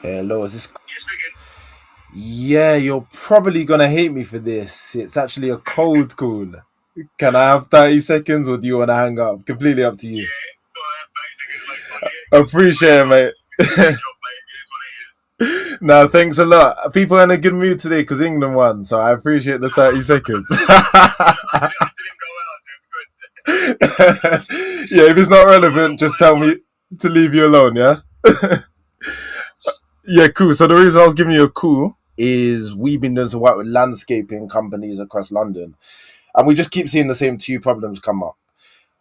Hello, is this? Yes, speaking. Yeah, you're probably gonna hate me for this. It's actually a cold call. Can I have 30 seconds or do you want to hang up? Completely up to you. Yeah, go ahead, basic is mate, but yeah, give Appreciate it a it, shot. mate. It's a day job, mate. It is what it is. No, thanks a lot. People are in a good mood today because England won, so I appreciate the 30 seconds. I didn't go out, so it's good. Yeah, if it's not relevant, What just is tell one? me to leave you alone, yeah? Yes. Yeah, cool. So the reason I was giving you a call is we've been doing some work with landscaping companies across London. And we just keep seeing the same two problems come up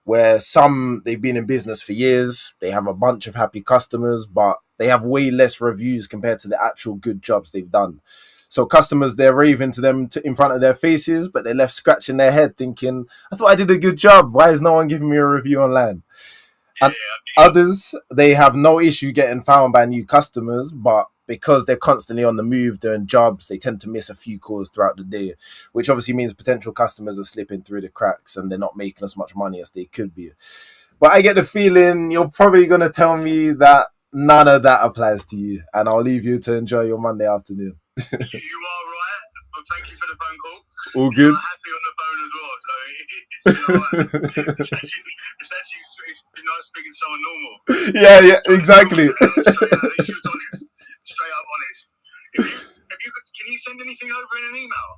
where some they've been in business for years, they have a bunch of happy customers, but they have way less reviews compared to the actual good jobs they've done. So customers, they're raving to them in front of their faces, but they're left scratching their head thinking, I thought I did a good job. Why is no one giving me a review online? And Yeah, I get you. others, they have no issue getting found by new customers, but because they're constantly on the move doing jobs, they tend to miss a few calls throughout the day, which obviously means potential customers are slipping through the cracks and they're not making as much money as they could be. But I get the feeling you're probably going to tell me that none of that applies to you, and I'll leave you to enjoy your Monday afternoon. You are right, but thank you for the phone call. All You good? are happy on the phone as well, so it's been alright. It's been nice speaking to someone normal. Yeah, yeah, Trying to tell me exactly. that I'm straight out. At least you was honest, straight up honest. Can you send anything over in an email?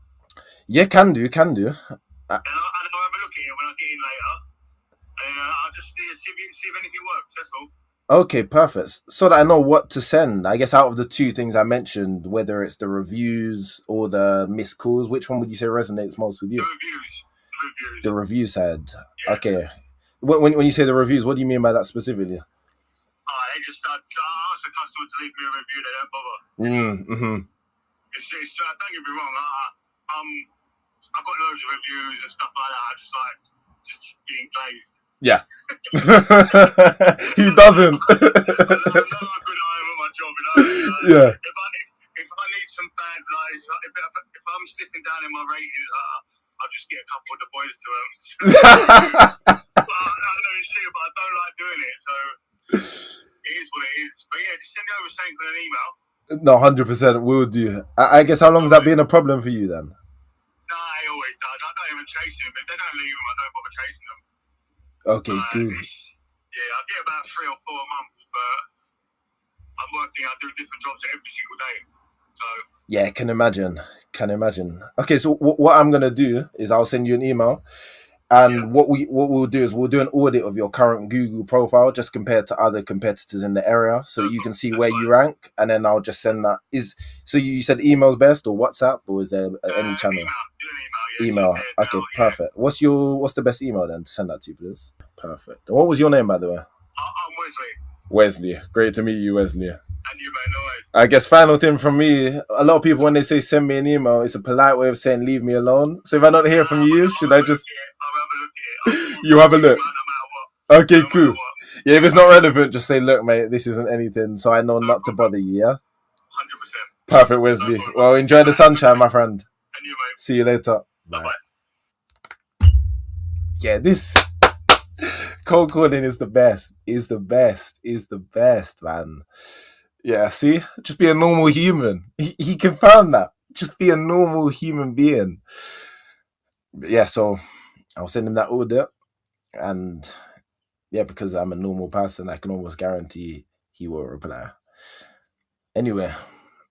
Yeah, can do, can do. Uh, And I'll have a look at it when I get in later. And I'll just see if anything works. That's all. Okay, perfect. So that I know what to send. I guess out of the two things I mentioned, whether it's the reviews or the missed calls, which one would you say resonates most with The you? reviews. The reviews. The review side. Yeah. Okay. When you say the reviews, what do you mean by that specifically? They just ask the customer to leave me a review. They don't bother. Mm-hmm. Don't get me wrong. I've got loads of reviews and stuff like that. I just like just being glazed. Yeah. Who doesn't? I know how good I am at my job. Yeah. If I need some bad lies, if I'm slipping down in my ratings, I'll just get a couple of the boys to them. I know it's shit, but I don't like doing it. So it is what it is. But yeah, just send me over something in an email. No, 100% will do. I guess how long has that been a problem for you then? Nah, it always does. I don't even chase them. If they don't leave them, I don't bother chasing them. Okay, cool. Yeah, I get about 3 or 4 a month, but I'm working. I do different jobs every single day. So Yeah, can imagine. Can imagine. Okay, so what I'm gonna do is I'll send you an email. yeah, And what we'll do is we'll do an audit of your current Google profile just compared to other competitors in the area so that you can see that's where you fine. rank and then I'll just send that is so you said email's best or WhatsApp or is there any channel? Email, do an email. Yeah, so Email. there now. Okay, Yeah, perfect. What's the best email then to send that to, please? Perfect. And what was your name by the way? I'm Wesley, Wesley. Great to meet you, Wesley. and you, mate. No worries. I guess final thing from me, a lot of people when they say send me an email, it's a polite way of saying leave me alone. So if I don't hear from you, I'll should have I a look just at it. I'll have a look at it. I'll you reply have to a your look? email no matter what. Okay, No matter cool. what. Yeah, if it's not relevant, just say, look, mate, this isn't anything, so I know No not to problem. bother you, yeah? 100%. Perfect, No Wesley. problem. Well, enjoy the Have a good sunshine, day. my friend. And you, mate. See you later. Bye Bye. bye. Yeah, this cold calling is the best. Is the best. Is the best, man. Yeah, see? Just be a normal human. He confirmed that. Just be a normal human being. Yeah, so I'll send him that order. And yeah, because I'm a normal person, I can almost guarantee he will reply. Anyway,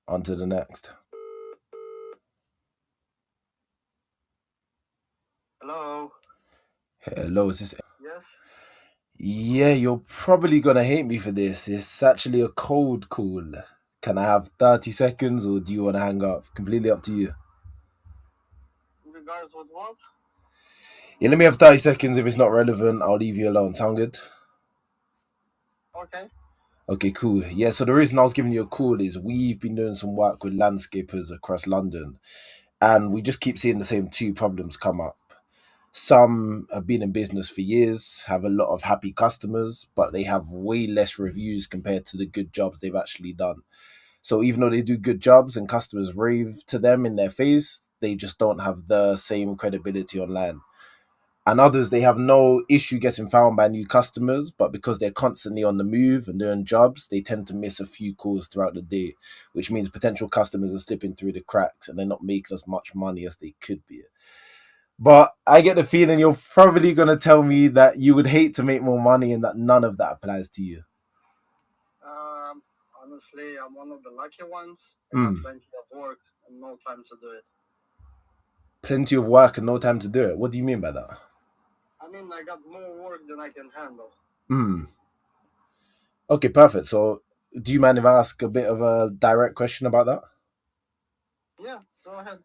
on to the next. Hello. Hello, is this? Yes. Yeah, you're probably gonna hate me for this. It's actually a cold call. Can I have 30 seconds or do you want to hang up? Completely up to you. In regards with what? Yeah, let me have 30 seconds. If it's not relevant, I'll leave you alone. Sound good? Okay. Okay, cool. Yeah, so the reason I was giving you a call is we've been doing some work with landscapers across London and we just keep seeing the same two problems come up. Some have been in business for years, have a lot of happy customers, but they have way less reviews compared to the good jobs they've actually done. So even though they do good jobs and customers rave to them in their face, they just don't have the same credibility online. And others, they have no issue getting found by new customers, but because they're constantly on the move and doing jobs, they tend to miss a few calls throughout the day, which means potential customers are slipping through the cracks and they're not making as much money as they could be. But I get the feeling you're probably going to tell me that you would hate to make more money and that none of that applies to you. Um, Honestly, I'm one of the lucky ones. I got Mm. plenty of work and no time to do it. Plenty of work and no time to do it. What do you mean by that? I mean, I got more work than I can handle. Mm. Okay, perfect. So, do you mind if I ask a bit of a direct question about that? Yeah, go ahead.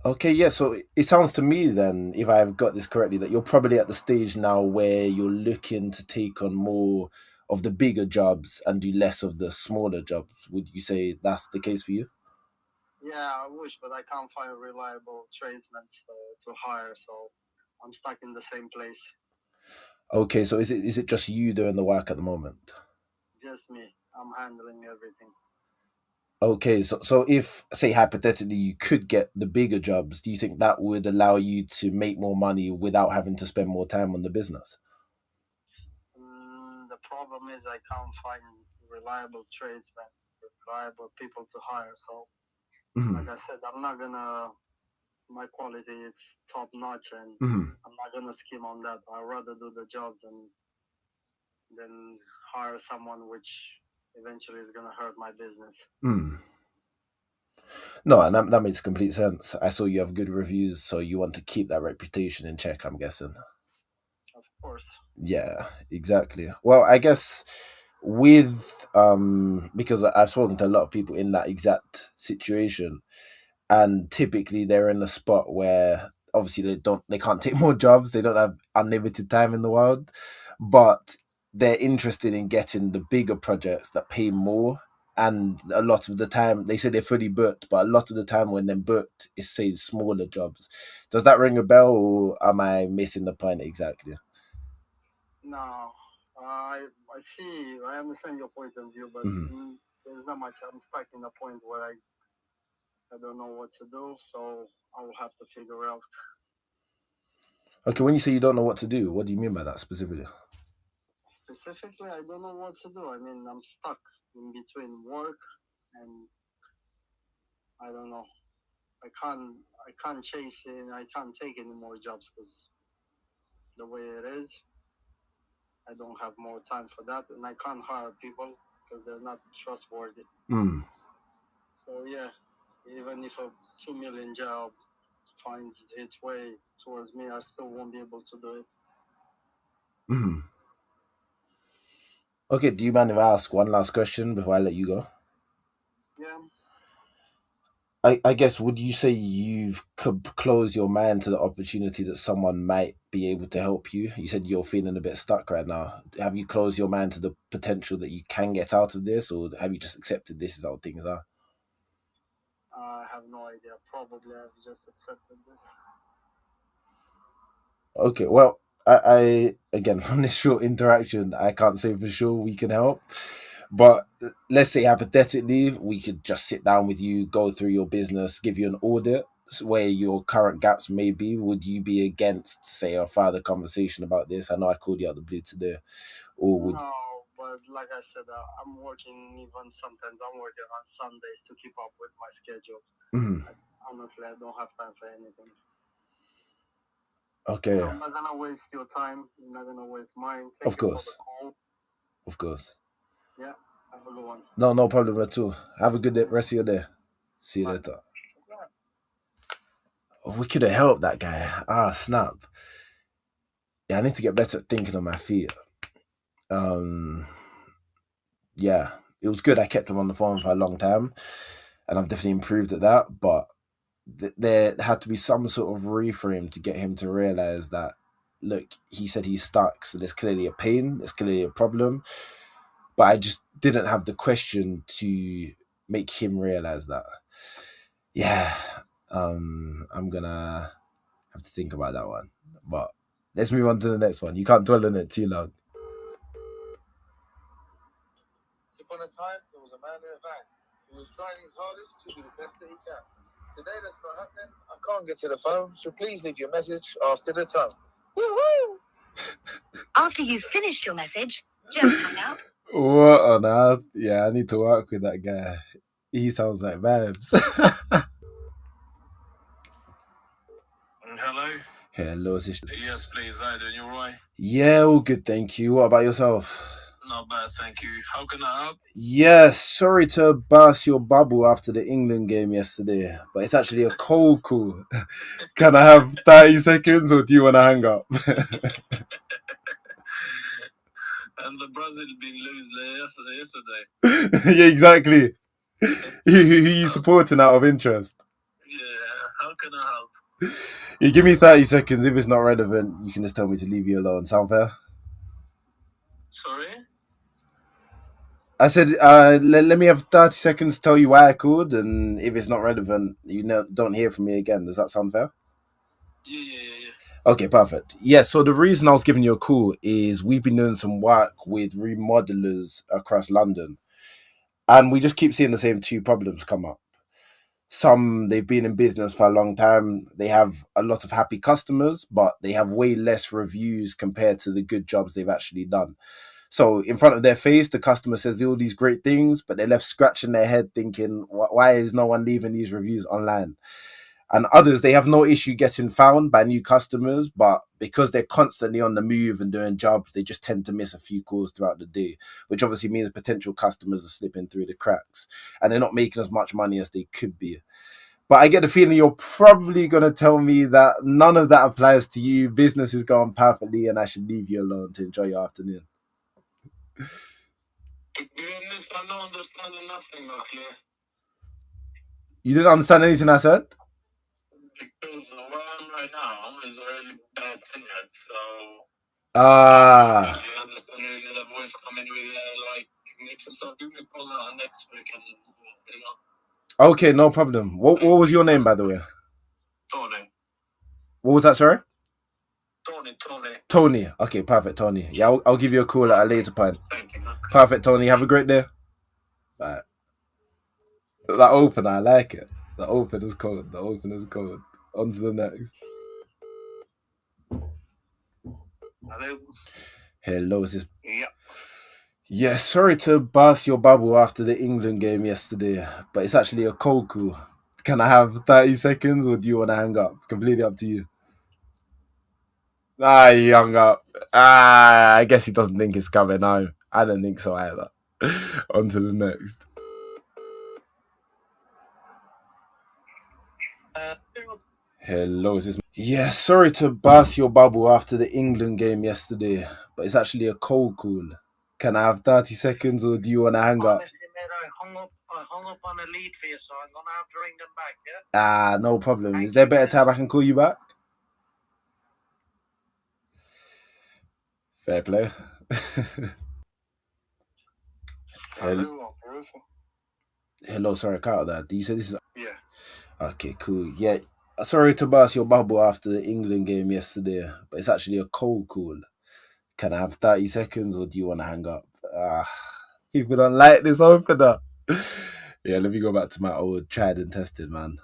Okay, yeah. So it sounds to me then, if I've got this correctly, that you're probably at the stage now where you're looking to take on more of the bigger jobs and do less of the smaller jobs. Would you say that's the case for you? Yeah, I wish, but I can't find reliable tradesmen to hire, so I'm stuck in the same place. Okay, so is it just you doing the work at the moment? Just me. I'm handling everything. Okay, so if say hypothetically you could get the bigger jobs, do you think that would allow you to make more money without having to spend more time on the business? The problem is I can't find reliable tradesmen, reliable people to hire. So, Hmm. like I said, I'm not gonna. My quality is top notch, and Hmm. I'm not gonna skim on that. I'd rather do the jobs and then hire someone which eventually is gonna hurt my business. Hmm. No, and that makes complete sense. I saw you have good reviews, so you want to keep that reputation in check, I'm guessing. Of course. Yeah, exactly. Well, I guess with because I've spoken to a lot of people in that exact situation, and typically they're in a spot where obviously they can't take more jobs, they don't have unlimited time in the world, but they're interested in getting the bigger projects that pay more. And a lot of the time they say they're fully booked, but a lot of the time when they're booked it says smaller jobs. Does that ring a bell, or am I missing the point exactly? No, I see. I understand your point of view, but Mhm. there's not much. I'm stuck in a point where I don't know what to do, so I will have to figure out. Okay, when you say you don't know what to do, what do you mean by that specifically? Specifically, I don't know what to do. I mean, I'm stuck in between work and I don't know. I can't chase it. I can't take any more jobs because the way it is, I don't have more time for that, and I can't hire people because they're not trustworthy. Mm. So yeah, even if a 2 million job finds its way towards me, I still won't be able to do it. Mhm. Okay, do you mind if I ask one last question before I let you go? Yeah, I guess would you say you've could close your mind to the opportunity that someone might be able to help you? You said you're feeling a bit stuck right now. Have you closed your mind to the potential that you can get out of this, or have you just accepted this is how things are? I have no idea. Probably I've just accepted this. Okay, well, I again from this short interaction, I can't say for sure we can help, but let's say hypothetically, we could just sit down with you, go through your business, give you an audit where your current gaps may be. Would you be against, say, a further conversation about this? I know I called you out the blue today, or would? No, but like I said, I'm working even sometimes. I'm working on Sundays to keep up with my schedule. Mhm. I, honestly, I don't have time for anything. So Okay, I'm not gonna waste your time. I'm not gonna waste mine. of Thank you for the course, call. of course. Yeah, have a good one. No, no problem at all. Have a good day, rest of your day. See you Bye. later. Oh, we could have helped that guy. Ah, snap. Yeah, I need to get better at thinking on my feet. Um, yeah, it was good. I kept him on the phone for a long time, and I've definitely improved at that. But there had to be some sort of reframe to get him to realize that. Look, he said he's stuck, so there's clearly a pain, there's clearly a problem. But I just didn't have the question to make him realize that. Yeah, I'm gonna have to think about that one. But let's move on to the next one. You can't dwell on it too long. Once upon a time, there was a man in a van who was trying his hardest to do the best that he can. Today, that's not happening. I can't get to the phone, so please leave your message after the tone. After you've finished your message, just hang up. What on earth? Yeah, I need to work with that guy. He sounds like vibes. Hello? Hello, sister. Yes, please. Hi, then you alright? Yeah, all good, thank you. What about yourself? Not bad, thank you. How can I help? Yeah, sorry to burst your bubble after the England game yesterday, but it's actually a cold call. Can I have 30 seconds or do you want to hang up? And the Brazil been losing yesterday. Yeah, exactly. Who you supporting out of interest? Yeah, how can I help? You give me 30 seconds. If it's not relevant, you can just tell me to leave you alone. Sound fair? Sorry? I said, let me have 30 seconds to tell you why I called, and if it's not relevant, don't hear from me again. Does that sound fair? Yeah. Okay, perfect. Yeah, so the reason I was giving you a call is we've been doing some work with remodelers across London, and we just keep seeing the same two problems come up. Some, they've been in business for a long time, they have a lot of happy customers, but they have way less reviews compared to the good jobs they've actually done. So in front of their face, the customer says all these great things, but they're left scratching their head thinking, why is no one leaving these reviews online? And others, they have no issue getting found by new customers, but because they're constantly on the move and doing jobs, they just tend to miss a few calls throughout the day, which obviously means potential customers are slipping through the cracks and they're not making as much money as they could be. But I get the feeling you're probably going to tell me that none of that applies to you. Business is going perfectly and I should leave you alone to enjoy your afternoon. To be honest, I don't understand nothing, actually. You didn't understand anything I said? Because where I'm right now is a really bad signal, so Ah. you understand really the voice coming with like mixes. So give me a call next week and you know. Okay, no problem. What was your name, by the way? Tony. What was that, sorry? Tony. Tony. Okay, perfect, Tony. Yeah, I'll give you a call at a later point. Thank you. Perfect, Tony. Have a great day. Bye. That opener, I like it. The opener's cold. The opener's cold. On to the next. Hello. Hello, is this? Yeah. Yeah, sorry to burst your bubble after the England game yesterday, but it's actually a cold call. Can I have 30 seconds or do you want to hang up? Completely up to you. Ah, he hung up. Ah, I guess he doesn't think it's coming home. I don't think so either. On to the next. Hello, is this? Yeah, sorry to burst your bubble after the England game yesterday, but it's actually a cold call. Can I have 30 seconds or do you want to hang up? Honestly, mate, I hung up on a lead for you, so I'm gonna have to ring them back, yeah? Ah, no problem. Is there a better time I can call you back? Fair play. Hello, sorry, I cut out that. You said this is. Yeah. Okay, cool. Yeah, sorry to burst your bubble after the England game yesterday, but it's actually a cold call. Can I have 30 seconds or do you want to hang up? Ah, people don't like this opener. Yeah, let me go back to my old tried and tested, man.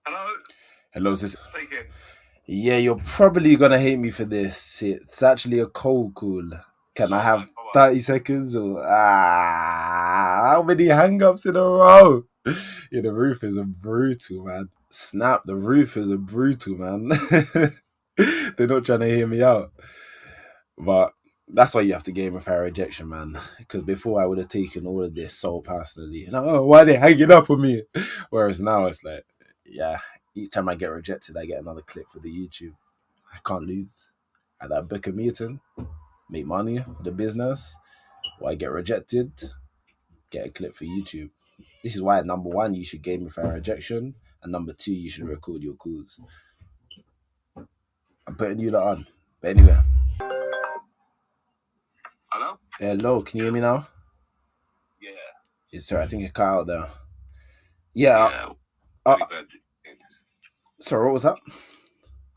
Hello? Hello, sis. Speaking. Yeah, you're probably gonna hate me for this. It's actually a cold call. Can I have 30 seconds or how many hang-ups in a row? Yeah, the roof is a brutal, man. Snap, the roof is a brutal, man. They're not trying to hear me out. But that's why you have to game with her rejection, man. Because before I would have taken all of this so personally. Oh, why are they hanging up on me? Whereas now it's like, yeah, each time I get rejected, I get another clip for the YouTube. I can't lose. At that book a meeting, make money for the business, or I get rejected, get a clip for YouTube. This is why number one, you should game with her rejection, and number two, you should record your calls. I'm putting you lot on. But anyway. Hello? Hello, can you hear me now? Yeah. Yes, sir. I think it cut out there. Yeah. Sorry, what was that?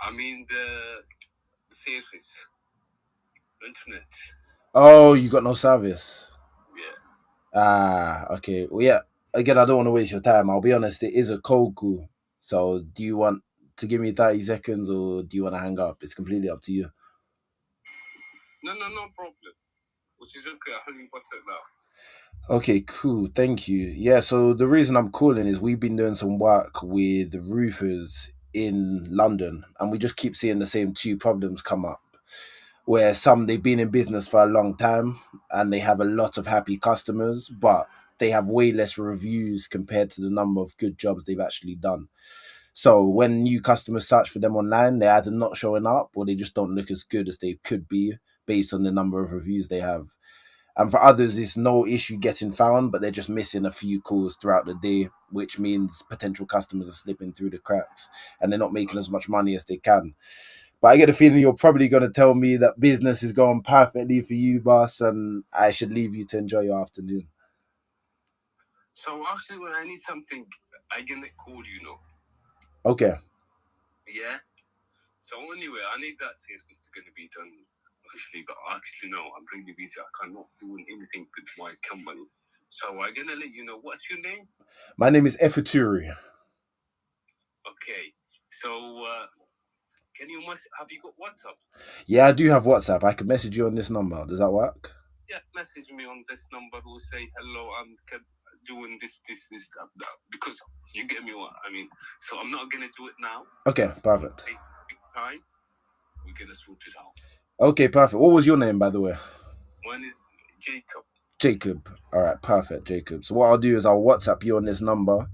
I mean the service. Internet. Oh, you got no service. Yeah. Ah, okay. Well, yeah. again, I don't want to waste your time. I'll be honest, it is a cold call. So do you want to give me 30 seconds or do you want to hang up? It's completely up to you. No problem. Which is okay. I heard you what's it now. Okay, cool. Thank you. Yeah, so the reason I'm calling is we've been doing some work with roofers in London and we just keep seeing the same two problems come up. Where some they've been in business for a long time and they have a lot of happy customers, but they have way less reviews compared to the number of good jobs they've actually done. So when new customers search for them online, they're either not showing up or they just don't look as good as they could be based on the number of reviews they have. And for others, it's no issue getting found, but they're just missing a few calls throughout the day, which means potential customers are slipping through the cracks and they're not making as much money as they can. But I get a feeling you're probably going to tell me that business is going perfectly for you, boss, and I should leave you to enjoy your afternoon. So actually, when I need something, I can call you. Okay. Yeah. So anyway, I need that service to going to be done. Obviously, but actually, no, I'm really busy. I cannot do anything with my company. So I'm gonna let you know. What's your name? My name is Efuturi. Okay. So have you got WhatsApp? Yeah, I do have WhatsApp. I can message you on this number. Does that work? Yeah, message me on this number. We'll say hello. I'm doing this, that, because you get me what I mean. So I'm not gonna do it now. Okay, perfect. Take time. We're gonna sort it out. Okay, perfect. What was your name, by the way? Mine is Jacob. Jacob. All right, perfect, Jacob. So what I'll do is I'll WhatsApp you on this number.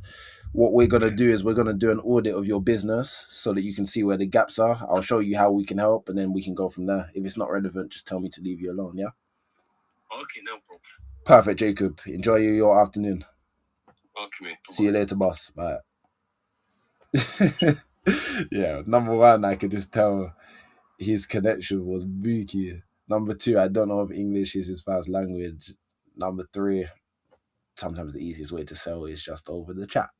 What we're going to do is we're going to do an audit of your business so that you can see where the gaps are. I'll show you how we can help and then we can go from there. If it's not relevant, just tell me to leave you alone, yeah? Okay, no problem. Perfect, Jacob. Enjoy your afternoon. Okay, mate. See you later, boss. Bye. Yeah, number one, I could just tell his connection was booky. Number two, I don't know if English is his first language. Number three, sometimes the easiest way to sell is just over the chat.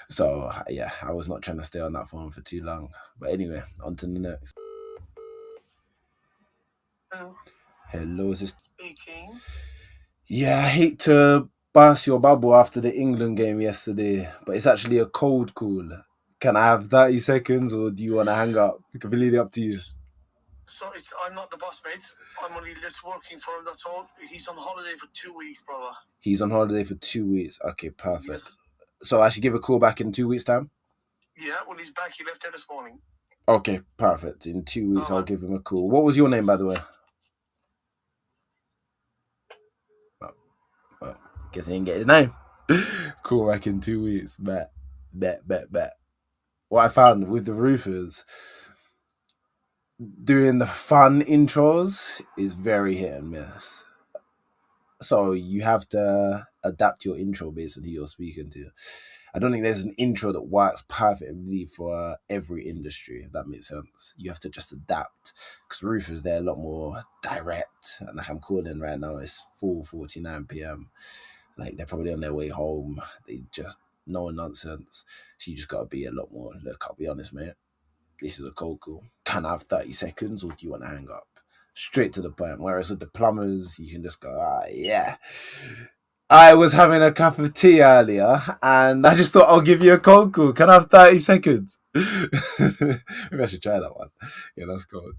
So yeah, I was not trying to stay on that phone for too long. But anyway, on to the next. Hello, is this Speaking. Yeah, I hate to burst your bubble after the England game yesterday, but it's actually a cold call. Can I have 30 seconds or do you want to hang up? Completely up to you. So I'm not the boss, mate. I'm only just working for him, that's all. He's on holiday for 2 weeks, brother. He's on holiday for 2 weeks. Okay, perfect. Yes. So I should give a call back in 2 weeks' time? Yeah, when he's back, he left there this morning. Okay, perfect. In 2 weeks, I'll man. give him a call. What was your name, by the way? Guess he didn't get his name. Call back in 2 weeks. Bet. What I found with the roofers, doing the fun intros is very hit and miss. So you have to adapt your intro based on who you're speaking to. I don't think there's an intro that works perfectly for every industry, if that makes sense. You have to just adapt. Because roofers, they're a lot more direct. And like I'm calling right now, it's 4:49 p.m. Like they're probably on their way home. They just no nonsense. So you just gotta be a lot more. Look, I'll be honest, mate. This is a cold call. Can I have 30 seconds or do you want to hang up? Straight to the point. Whereas with the plumbers, you can just go, yeah. I was having a cup of tea earlier and I just thought I'll give you a cold call. Can I have 30 seconds? Maybe I should try that one. Yeah, that's cold.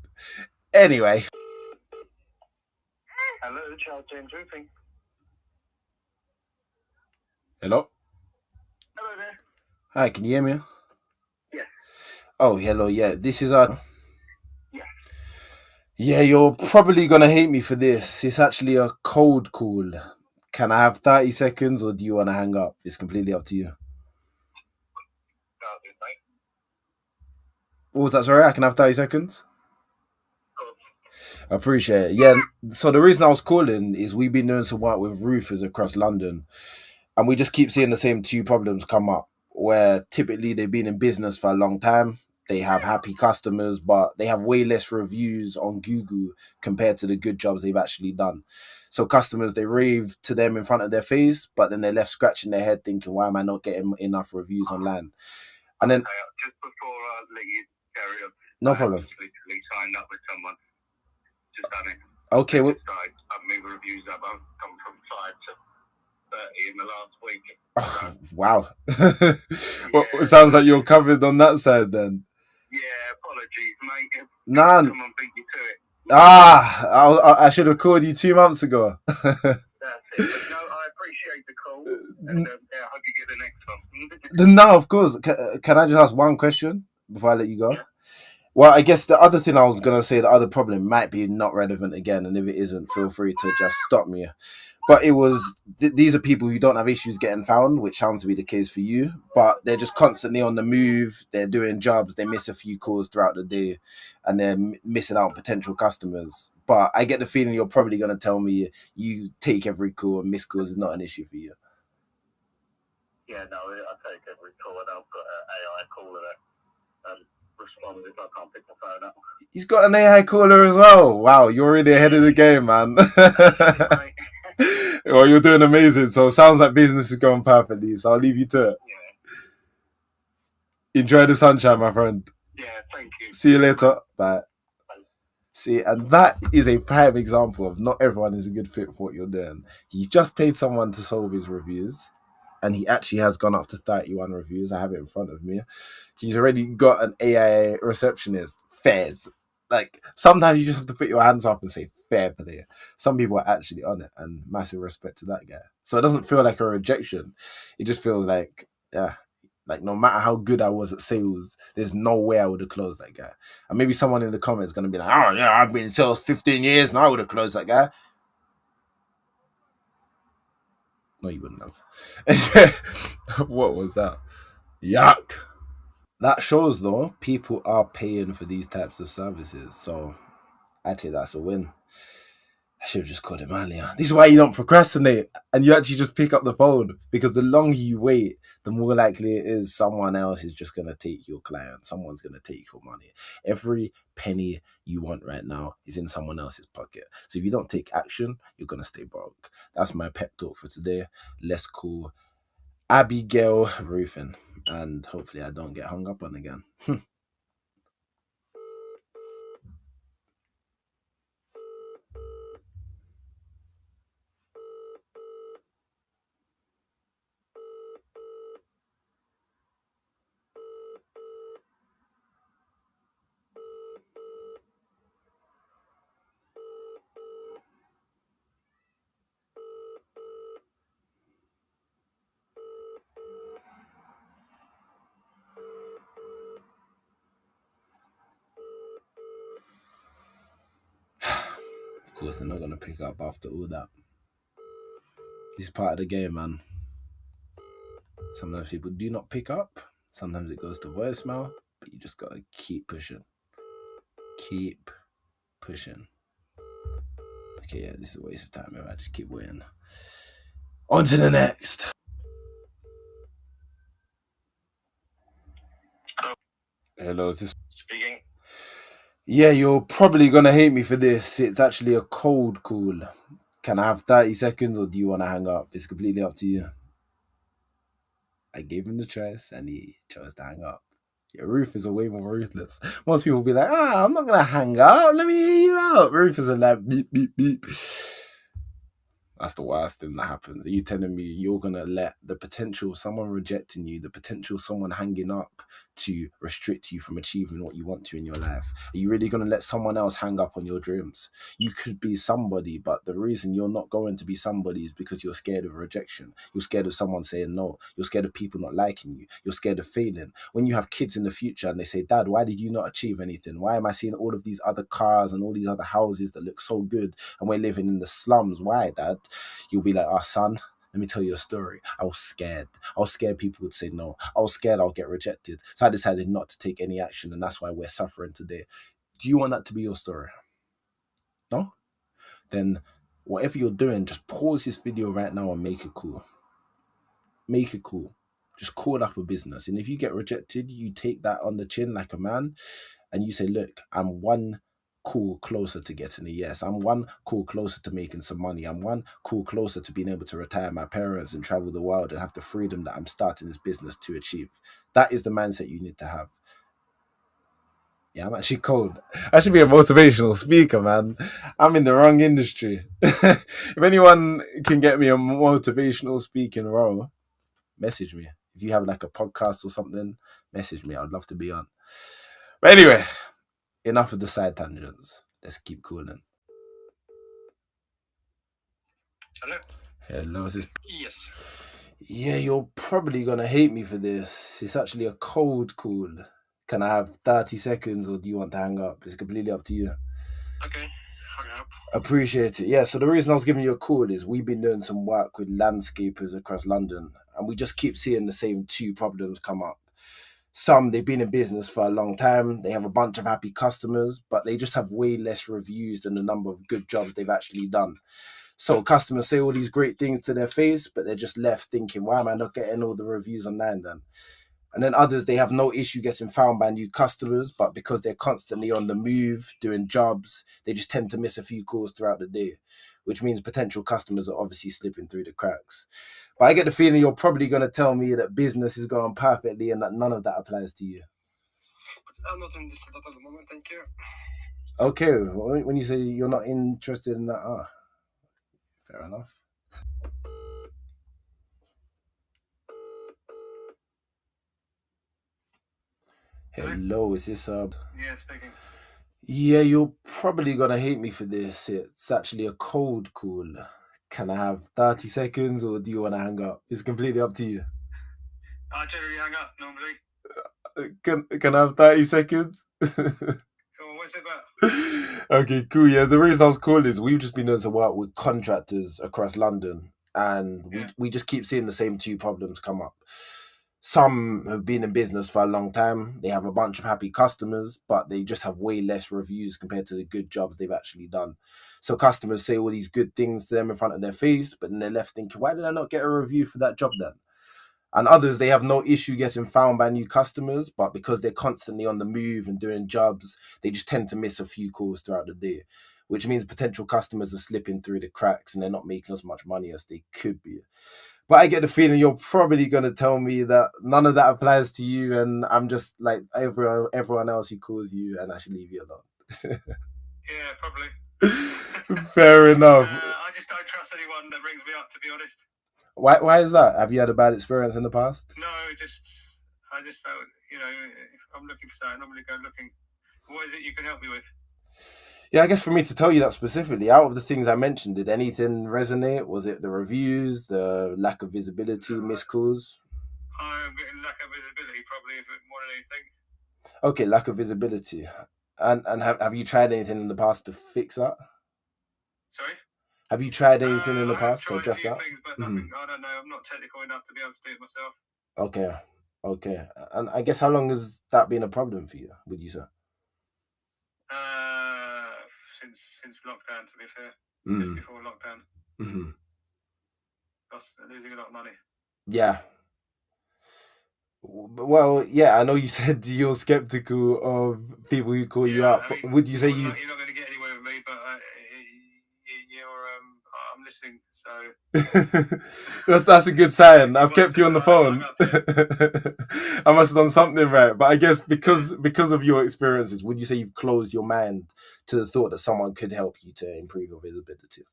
Anyway. Hello, Charles James Roofing. Hello? Hello there. Hi, can you hear me? Yes. Oh, hello, yeah. This is our... Yes. Yeah, you're probably going to hate me for this. It's actually a cold call. Can I have 30 seconds or do you want to hang up? It's completely up to you. What was that? Sorry, I can have 30 seconds? I appreciate it. Yeah, so the reason I was calling is we've been doing some work with roofers across London and we just keep seeing the same two problems come up where typically they've been in business for a long time. They have happy customers, but they have way less reviews on Google compared to the good jobs they've actually done. So customers, they rave to them in front of their face, but then they're left scratching their head thinking, why am I not getting enough reviews online? And then... Just before I let you carry on. No problem. Literally signed up with someone. Just done it. Okay. I've made reviews up. I've come from 5 to 30 in the last week. Oh, wow. Well, it sounds like you're covered on that side then. Yeah, apologies, mate. Nah. Come on, beat you to it. I should have called you 2 months ago. That's it. But no, I appreciate the call, and I hope you get the next one. No, of course. Can I just ask one question before I let you go? Yeah. Well, I guess the other thing I was going to say, the other problem might be not relevant again. And if it isn't, feel free to just stop me. But it was, these are people who don't have issues getting found, which sounds to be the case for you. But they're just constantly on the move. They're doing jobs. They miss a few calls throughout the day. And they're missing out on potential customers. But I get the feeling you're probably going to tell me you take every call and miss calls is not an issue for you. Yeah, no, I take every call, and I've got an AI caller that respond if I can't pick the phone up. He's got an AI caller as well. Wow, you're really ahead of the game, man. Well, you're doing amazing. So it sounds like business is going perfectly. So I'll leave you to it. Yeah. Enjoy the sunshine, my friend. Yeah, thank you. See you later. Bye. See, and that is a prime example of not everyone is a good fit for what you're doing. He just paid someone to solve his reviews, and he actually has gone up to 31 reviews. I have it in front of me. He's already got an AI receptionist. Fairs. Like, sometimes you just have to put your hands up and say, fair play. Some people are actually on it, and massive respect to that guy. So it doesn't feel like a rejection. It just feels like, yeah, like no matter how good I was at sales, there's no way I would have closed that guy. And maybe someone in the comments is going to be like, oh, yeah, I've been in sales 15 years and I would have closed that guy. No, you wouldn't have. What was that? Yuck. That shows, though, people are paying for these types of services. So I think that's a win. I should have just called him earlier. This is why you don't procrastinate and you actually just pick up the phone, because the longer you wait, the more likely it is someone else is just going to take your client. Someone's going to take your money. Every penny you want right now is in someone else's pocket. So if you don't take action, you're going to stay broke. That's my pep talk for today. Let's call Abigail Roofing, and hopefully I don't get hung up on again. Of course, they're not going to pick up after all that. This is part of the game, man. Sometimes people do not pick up. Sometimes it goes to voicemail, but you just got to keep pushing. Keep pushing. Okay, yeah, this is a waste of time. If I just keep waiting. On to the next. Hello, is this Speaking. Yeah, you're probably going to hate me for this. It's actually a cold call. Can I have 30 seconds or do you want to hang up? It's completely up to you. I gave him the choice and he chose to hang up. Your roofers are way more ruthless. Most people will be like, I'm not going to hang up. Let me hear you out. Roofers are like, beep, beep, beep. That's the worst thing that happens. Are you telling me you're going to let the potential of someone rejecting you, the potential of someone hanging up to restrict you from achieving what you want to in your life? Are you really going to let someone else hang up on your dreams? You could be somebody, but the reason you're not going to be somebody is because you're scared of rejection. You're scared of someone saying no. You're scared of people not liking you. You're scared of failing. When you have kids in the future and they say, Dad, why did you not achieve anything? Why am I seeing all of these other cars and all these other houses that look so good and we're living in the slums? Why, Dad? You'll be like, son, let me tell you a story. I was scared. I was scared people would say no. I was scared I'll get rejected. So I decided not to take any action, and that's why we're suffering today. Do you want that to be your story? No? Then whatever you're doing, just pause this video right now and make it cool. Make it cool. Just call up a business. And if you get rejected, you take that on the chin like a man and you say, look, I'm one call closer to getting a yes. I'm one call closer to making some money. I'm one call closer to being able to retire my parents and travel the world and have the freedom that I'm starting this business to achieve. That is the mindset you need to have. Yeah, I'm actually cold. I should be a motivational speaker, man. I'm in the wrong industry. If anyone can get me a motivational speaking role, message me. If you have like a podcast or something, message me. I'd love to be on. But anyway, enough of the side tangents. Let's keep cooling. Hello? Hello, is this? Yes. Yeah, you're probably gonna hate me for this. It's actually a cold call. Can I have 30 seconds or do you want to hang up? It's completely up to you. Okay. Hang up. Appreciate it. Yeah, so the reason I was giving you a call is we've been doing some work with landscapers across London and we just keep seeing the same two problems come up. Some, they've been in business for a long time, they have a bunch of happy customers, but they just have way less reviews than the number of good jobs they've actually done. So customers say all these great things to their face, but they're just left thinking, why am I not getting all the reviews online then? And then others, they have no issue getting found by new customers, but because they're constantly on the move, doing jobs, they just tend to miss a few calls throughout the day, which means potential customers are obviously slipping through the cracks. But I get the feeling you're probably going to tell me that business is going perfectly and that none of that applies to you. I'm not in this setup at the moment, thank you. Okay, when you say you're not interested in that, fair enough. Hello, is this Yeah, speaking. Yeah, you're probably gonna hate me for this. It's actually a cold call. Can I have 30 seconds or do you want to hang up? It's completely up to you. I generally hang up normally. Can I have 30 seconds? What's it about? Okay, cool. Yeah, the reason I was calling is we've just been doing some work with contractors across London and we just keep seeing the same two problems come up. Some have been in business for a long time. They have a bunch of happy customers, but they just have way less reviews compared to the good jobs they've actually done. So customers say all these good things to them in front of their face, but then they're left thinking, why did I not get a review for that job then? And others, they have no issue getting found by new customers, but because they're constantly on the move and doing jobs, they just tend to miss a few calls throughout the day, which means potential customers are slipping through the cracks and they're not making as much money as they could be. But I get the feeling you're probably going to tell me that none of that applies to you and I'm just like everyone else who calls you and I should leave you alone. Yeah, probably. Fair enough. I just don't trust anyone that rings me up, to be honest. Why is that? Have you had a bad experience in the past? No, I just don't, if I'm looking for something, I normally go looking. What is it you can help me with? Yeah, I guess for me to tell you that specifically, out of the things I mentioned, did anything resonate? Was it the reviews, the lack of visibility, missed calls? I'm getting lack of visibility, probably, if more than anything. Okay, lack of visibility. And have you tried anything in the past to fix that? Sorry? Have you tried anything in the I have past to tried address a few that? things, but nothing. I don't know. I'm not technical enough to be able to do it myself. Okay. And I guess how long has that been a problem for you, would you say? Since lockdown, to be fair. Just before lockdown. That's losing a lot of money. Yeah. Well, yeah, I know you said you're skeptical of people who call you up. I mean, would you say you're not going to get anywhere with me, but I'm listening. So that's a good sign. I've kept you on the phone. I must have done something right. But I guess because of your experiences, would you say you've closed your mind to the thought that someone could help you to improve your visibility?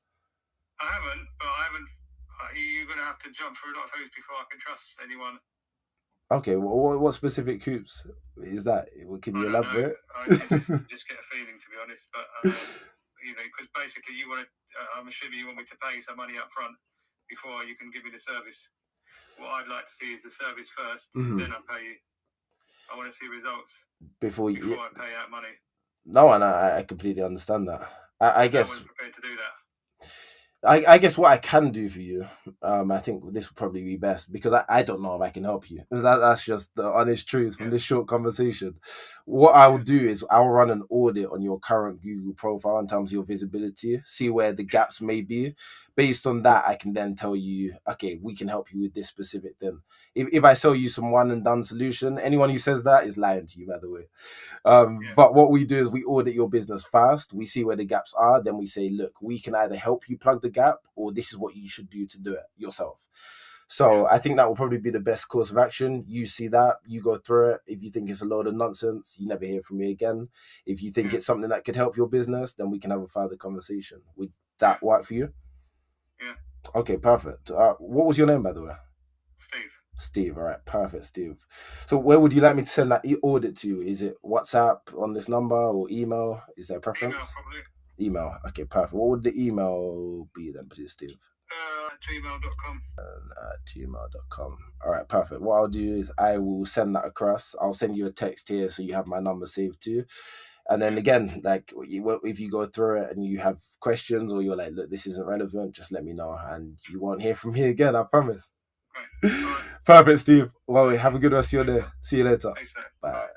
I haven't. You're going to have to jump through a lot of hoops before I can trust anyone. Okay, what specific hoops is that? Can you elaborate? I just get a feeling, to be honest. But because basically you want to. I'm assuming you want me to pay you some money up front before you can give me the service. What I'd like to see is the service first, then I'll pay you. I want to see results before I pay out money. No, and I completely understand that. I guess. No one's prepared to do that. I guess what I can do for you, I think this would probably be best because I don't know if I can help you. That's just the honest truth from this short conversation. What I will do is I'll run an audit on your current Google profile in terms of your visibility, see where the gaps may be. Based on that, I can then tell you, okay, we can help you with this specific thing. If I sell you some one and done solution, anyone who says that is lying to you, by the way. But what we do is we audit your business first. We see where the gaps are. Then we say, look, we can either help you plug the gap or this is what you should do to do it yourself. So I think that will probably be the best course of action. You see that, you go through it. If you think it's a load of nonsense, you never hear from me again. If you think it's something that could help your business, then we can have a further conversation. Would that work for you? Yeah. Okay, perfect. What was your name, by the way? Steve. Steve. All right, perfect, Steve. So where would you like me to send that audit to? Is it WhatsApp on this number or email? Is there a preference? Email, probably. Email. Okay, perfect. What would the email be then, please, Steve? Gmail.com. Gmail.com. All right, perfect. What I'll do is I will send that across. I'll send you a text here so you have my number saved too. And then again, like if you go through it and you have questions or you're like, look, this isn't relevant, just let me know and you won't hear from me again. I promise. Right. Perfect, Steve. Well, have a good rest of your day. See you later. Thanks, sir. Bye.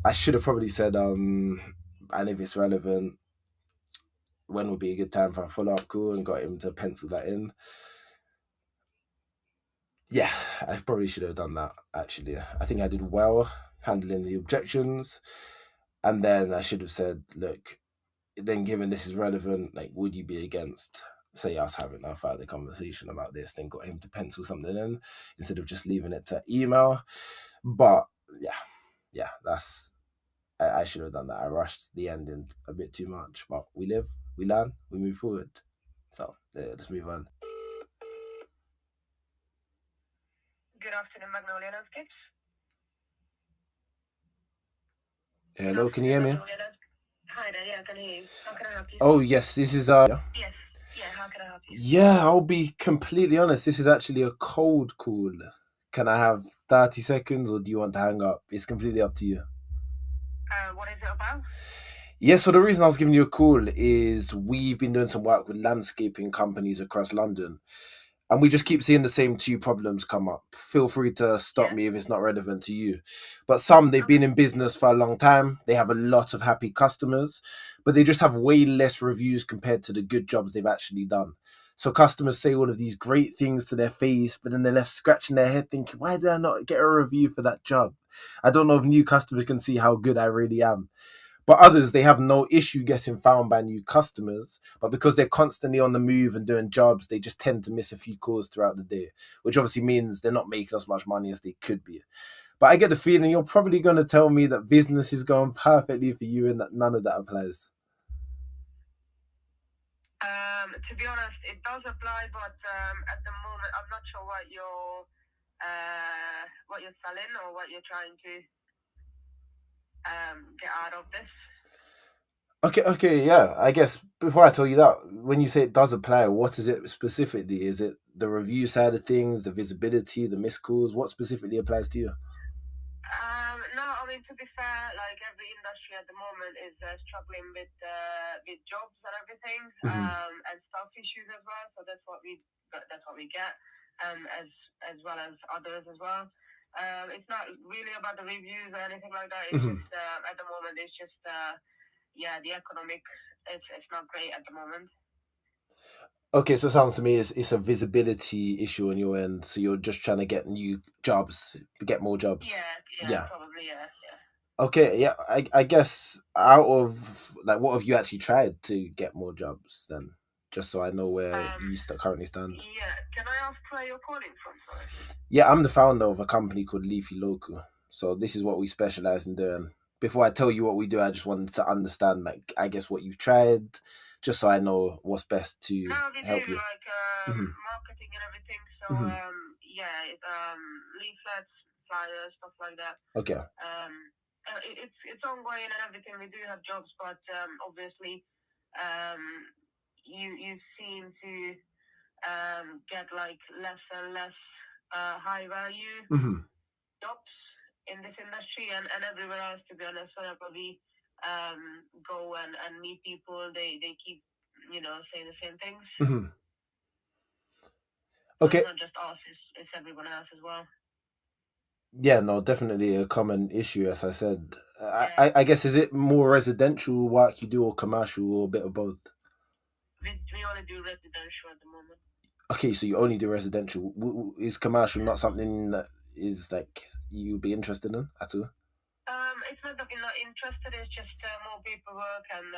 I should have probably said, and if it's relevant, when would be a good time for a follow-up call, and got him to pencil that in. Yeah, I probably should have done that, actually. I think I did well handling the objections. And then I should have said, look, then given this is relevant, like, would you be against, say, us having a further conversation about this? Then got him to pencil something in instead of just leaving it to email. But yeah, that's... I should have done that. I rushed the ending a bit too much, but we live, we learn, we move forward. So let's move on. Good afternoon, Magnolia Landscapes. Hello, can you hear me? Hi there, yeah, I can hear you. How can I help you? Oh yes, this is Yes, yeah, how can I help you? Yeah, I'll be completely honest. This is actually a cold call. Can I have 30 seconds or do you want to hang up? It's completely up to you. What is it about? Yeah, so the reason I was giving you a call is we've been doing some work with landscaping companies across London. And we just keep seeing the same two problems come up. Feel free to stop me if it's not relevant to you. But some, they've been in business for a long time. They have a lot of happy customers, but they just have way less reviews compared to the good jobs they've actually done. So customers say all of these great things to their face, but then they're left scratching their head thinking, why did I not get a review for that job? I don't know if new customers can see how good I really am. But others, they have no issue getting found by new customers. But because they're constantly on the move and doing jobs, they just tend to miss a few calls throughout the day, which obviously means they're not making as much money as they could be. But I get the feeling you're probably going to tell me that business is going perfectly for you and that none of that applies. To be honest, it does apply, but at the moment, I'm not sure what you're selling or what you're trying to get out of this. Okay, yeah. I guess before I tell you that, when you say it does apply, what is it specifically? Is it the review side of things, the visibility, the missed calls? What specifically applies to you? No, I mean, to be fair, like every industry at the moment is struggling with jobs and everything, and staff issues as well. So that's what we get, as well as others as well. It's not really about the reviews or anything like that. It's just at the moment, it's just the economic. It's not great at the moment. Okay, so it sounds to me it's a visibility issue on your end. So you're just trying to get new jobs, get more jobs. Yeah, probably, yeah. Okay, yeah. I guess out of like, what have you actually tried to get more jobs then? Just so I know where you currently stand. Yeah, can I ask where you're calling from? Sorry. Yeah, I'm the founder of a company called Leafy Local. So this is what we specialize in doing. Before I tell you what we do, I just wanted to understand, like, I guess what you've tried, just so I know what's best to help you. Like marketing and everything. So leaflets, flyers, stuff like that. Okay. It's ongoing and everything. We do have jobs, but obviously, you seem to get like less and less high value jobs in this industry and everywhere else, to be honest. Whenever we go and meet people, they keep saying the same things. Okay. It's not just us, it's everyone else as well. Yeah, no, definitely a common issue, as I said. I guess, is it more residential work you do or commercial or a bit of both? We only do residential at the moment. Okay, so you only do residential. Is commercial not something that is like you'd be interested in at all? It's not that we're not interested. It's just more paperwork and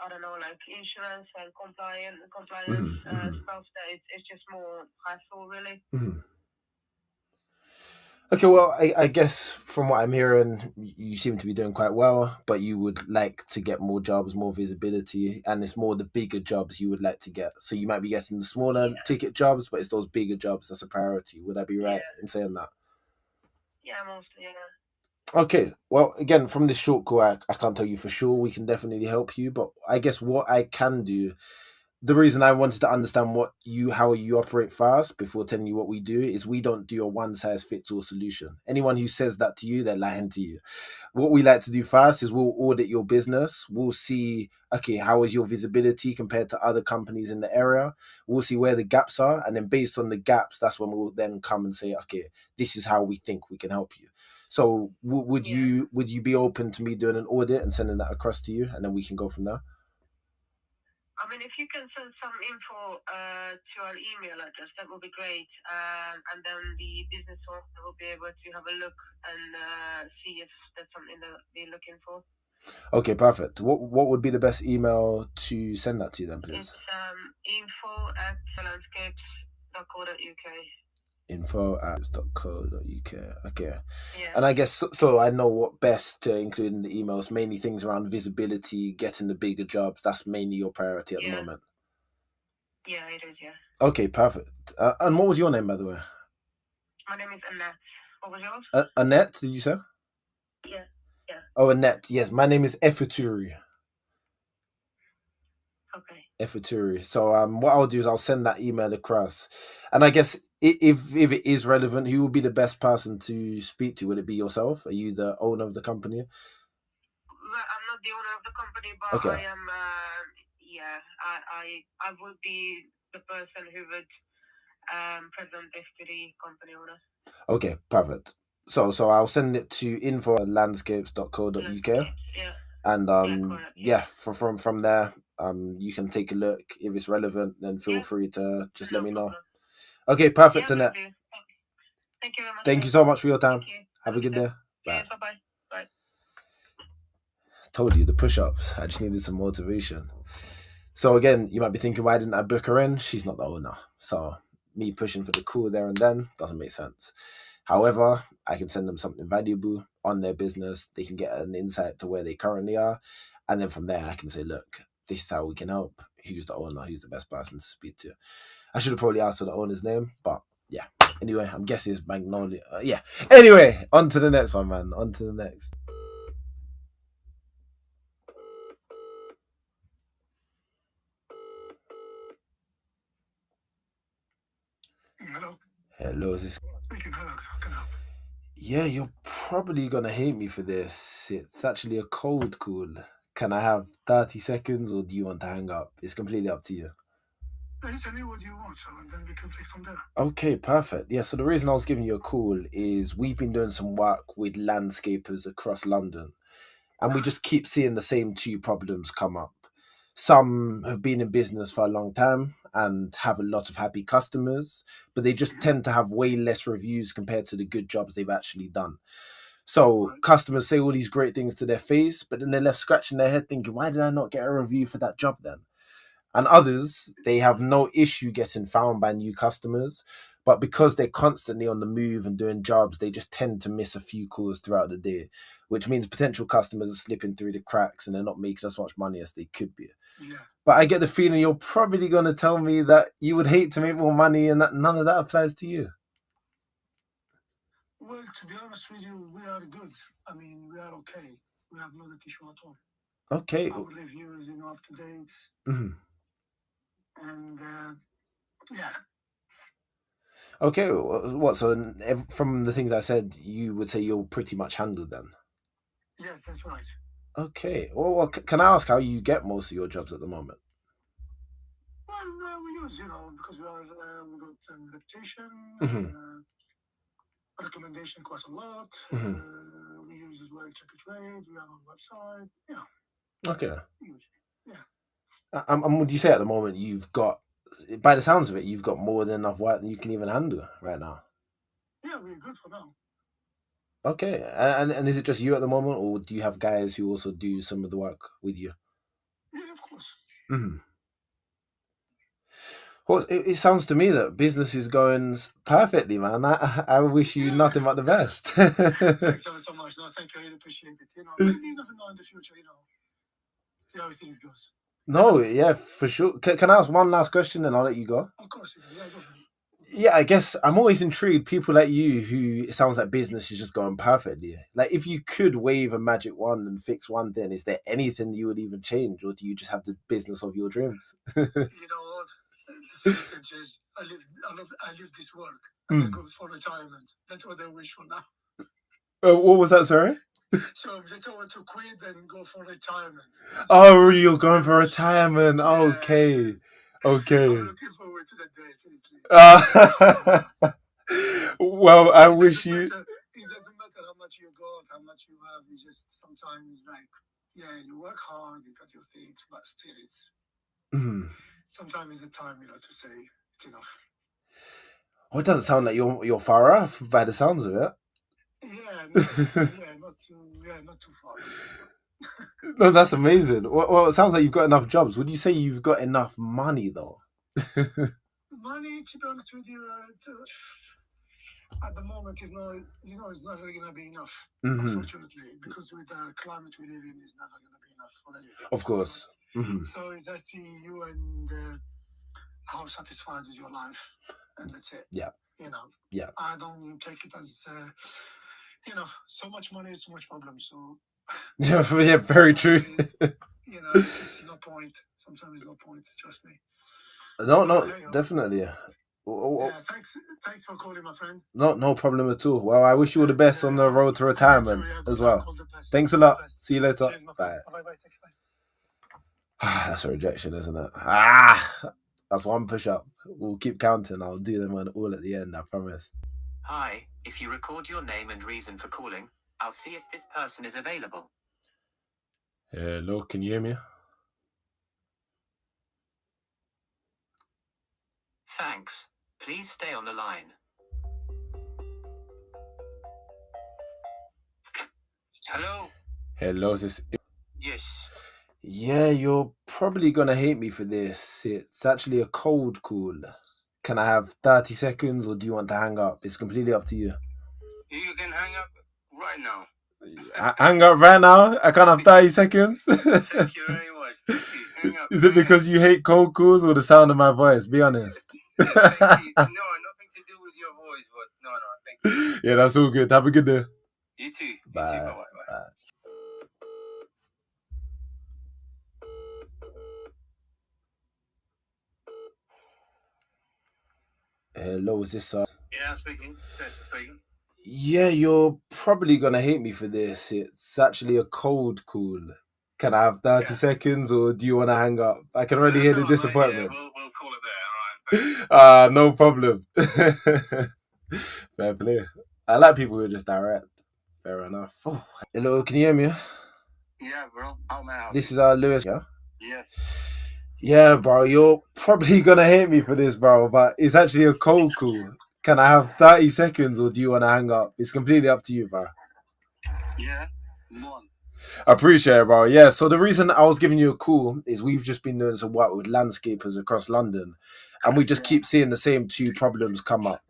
I don't know, like insurance and compliance Mhm. stuff. That it's just more hassle, really. Mhm. Okay, well, I guess from what I'm hearing, you seem to be doing quite well, but you would like to get more jobs, more visibility, and it's more the bigger jobs you would like to get. So you might be getting the smaller Yeah, ticket jobs, but it's those bigger jobs that's a priority. Would I be right yeah, in saying that? yeah, mostly, yeah. Okay, well, again, from this short call, I can't tell you for sure. We can definitely help you, but I guess what I can do, the reason I wanted to understand how you operate fast before telling you what we do is we don't do a one size fits all solution. Anyone who says that to you, they're lying to you. What we like to do fast is we'll audit your business. We'll see, okay, how is your visibility compared to other companies in the area? We'll see where the gaps are, and then based on the gaps, that's when we'll then come and say, okay, this is how we think we can help you. So Yeah. would you be open to me doing an audit and sending that across to you, and then we can go from there? I mean, if you can send some info to our email address, that would be great. And then the business owner will be able to have a look and see if that's something that they're looking for. Okay, perfect. What would be the best email to send that to then, please? It's info@landscapes.co.uk. info@co.uk. Okay. Yeah. And I guess so I know what best to include in the emails, mainly things around visibility, getting the bigger jobs. That's mainly your priority at the Yeah. moment. Yeah, it is, yeah. Okay, perfect. And what was your name, by the way? My name is Annette. What was yours? Annette, did you say? Yeah. Yeah. Oh, Annette. Yes, my name is Efuturi. Okay. Efuturi. So what I'll do is I'll send that email across. And I guess if it is relevant, who would be the best person to speak to? Would it be yourself? Are you the owner of the company? Well, I'm not the owner of the company, but Okay. I am. Yeah, I would be the person who would present this to the company owner. Okay, perfect. So I'll send it to info@landscapes.co.uk. Landscapes, yeah. And Yeah, correct. yeah, from there, you can take a look. If it's relevant, then feel Yeah. free to just let No me know. problem. Okay, perfect, Yeah, will Annette. do. Thank you very much. Thank you so much for your time. Thank you. Have a good day. Bye. Cheers. Bye-bye. Bye. Told you the push-ups. I just needed some motivation. So again, you might be thinking, why didn't I book her in? She's not the owner. So me pushing for the call there and then doesn't make sense. However, I can send them something valuable on their business. They can get an insight to where they currently are. And then from there, I can say, look, this is how we can help. Who's the owner? Who's the best person to speak to? I should have probably asked for the owner's name, but yeah. Anyway, I'm guessing it's Magnolia. Yeah. Anyway, on to the next one, man. On to the next. Hello. Hello, is this... Speaking. Hello. How can I help? Yeah, you're probably gonna hate me for this. It's actually a cold call. Can I have 30 seconds or do you want to hang up? It's completely up to you. Then tell me what you want, and then we can take from there. Okay, perfect. Yeah, so the reason I was giving you a call is we've been doing some work with landscapers across London, and we just keep seeing the same two problems come up. Some have been in business for a long time and have a lot of happy customers, but they just tend to have way less reviews compared to the good jobs they've actually done. So Right. customers say all these great things to their face, but then they're left scratching their head thinking, why did I not get a review for that job then? And others, they have no issue getting found by new customers, but because they're constantly on the move and doing jobs, they just tend to miss a few calls throughout the day, which means potential customers are slipping through the cracks and they're not making as much money as they could be. Yeah. But I get the feeling you're probably going to tell me that you would hate to make more money and that none of that applies to you. Well, to be honest with you, we are good. I mean, we are okay. We have no issue at all. Okay. Our reviews, up to date, Mhm. and yeah. Okay, what? So from the things I said, you would say you're pretty much handled then? Yes, that's right. Okay. Well, can I ask how you get most of your jobs at the moment? Well, we use, because we got reputation, Mhm. recommendation quite a lot. Mhm. We use as well check a trade. We have a website. Yeah. Okay. Usually. Yeah. And would you say at the moment you've got, by the sounds of it, you've got more than enough work that you can even handle right now? Yeah, we're good for now. Okay. And is it just you at the moment, or do you have guys who also do some of the work with you? Yeah, Mhm. Well, it sounds to me that business is going perfectly, man. I wish you nothing but the best. Thanks ever so much. No, thank you. I really appreciate it. Maybe you never know in the future, see how things goes. No, yeah, for sure. Can I ask one last question and I'll let you go? Of course, yeah, go for it. Yeah, I guess I'm always intrigued. People like you who it sounds like business is just going perfectly. Like, if you could wave a magic wand and fix one thing, is there anything you would even change, or do you just have the business of your dreams? You know what? The sentence is, I live this work and I go for retirement. That's what I wish for now. What was that? Sorry. So just I want to quit and go for retirement. Oh, you're going for retirement. Okay. Okay. I'm looking forward to that day. Well, I wish you. It doesn't matter how much you got, how much you have. It's just sometimes like, yeah, you work hard, you got your things, but still, it's sometimes it's the time, to say it's enough. Well, it doesn't sound like you're far off by the sounds of it. Not too far. No, that's amazing. Well, it sounds like you've got enough jobs. Would you say you've got enough money though? Money, to be honest with you, at the moment is not, it's never going to be enough. Unfortunately, because with the climate we live in, it's never going to be enough for anything. Of course. So it's just you and how satisfied with your life, and that's it. Yeah. Yeah. I don't take it as so much money is so much problem. So yeah, very true. It's no point. Sometimes it's no point. Trust me. No, definitely. Yeah, thanks for calling, my friend. No problem at all. Well, I wish you all the best on the road to retirement as well. Thanks a lot. See you later. Cheers, Bye. Bye. Thanks, bye. That's a rejection, isn't it? That's one push-up. We'll keep counting. I'll do them all at the end, I promise. Hi, if you record your name and reason for calling, I'll see if this person is available. Hello, can you hear me? Thanks. Please stay on the line. Hello? Hello, is this... Yes. Yeah, you're probably gonna hate me for this. It's actually a cold call. Can I have 30 seconds or do you want to hang up? It's completely up to you. You can hang up right now. Hang up right now? I can't have 30 seconds? Thank you very much. Thank you. Hang up. Is it because you hate cold calls or the sound of my voice? Be honest. No, nothing to do with your voice, but no, thank you. Yeah, that's all good. Have a good day. You too. Bye. Bye. Hello, is this... Yeah, speaking. Yes, speaking. Yeah, you're probably gonna hate me for this. It's actually a cold call. Can I have 30 seconds or do you want to hang up? I can already hear the disappointment. Yeah, we'll call it there. All right. No problem. Fair play. I like people who are just direct. Fair enough. Oh, hello, can you hear me? Yeah, bro. How may I help This is Lewis, yeah? Yes. Yeah, bro, you're probably gonna hate me for this, bro, but it's actually a cold call. Can I have 30 seconds or do you want to hang up? It's completely up to you, bro. Yeah, one. I appreciate it, bro. Yeah, so the reason I was giving you a call is we've just been doing some work with landscapers across London, and we just keep seeing the same two problems come up.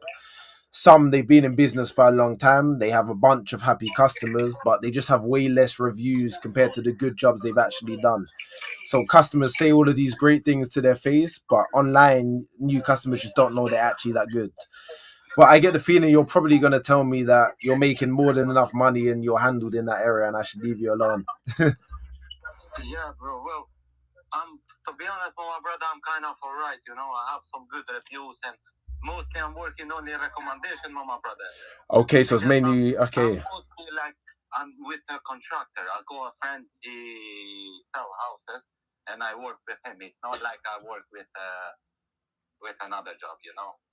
Some, they've been in business for a long time, they have a bunch of happy customers, but they just have way less reviews compared to the good jobs they've actually done. So customers say all of these great things to their face, but online, new customers just don't know they're actually that good. But I get the feeling you're probably going to tell me that you're making more than enough money and you're handled in that area and I should leave you alone. Yeah, bro. Well, to be honest, my brother, I'm kind of all right. I have some good reviews and mostly I'm working on the recommendation, my brother. Okay, so it's mainly... Okay. I'm with a contractor. I got a friend, he sell houses and I work with him. It's not like I work with another job,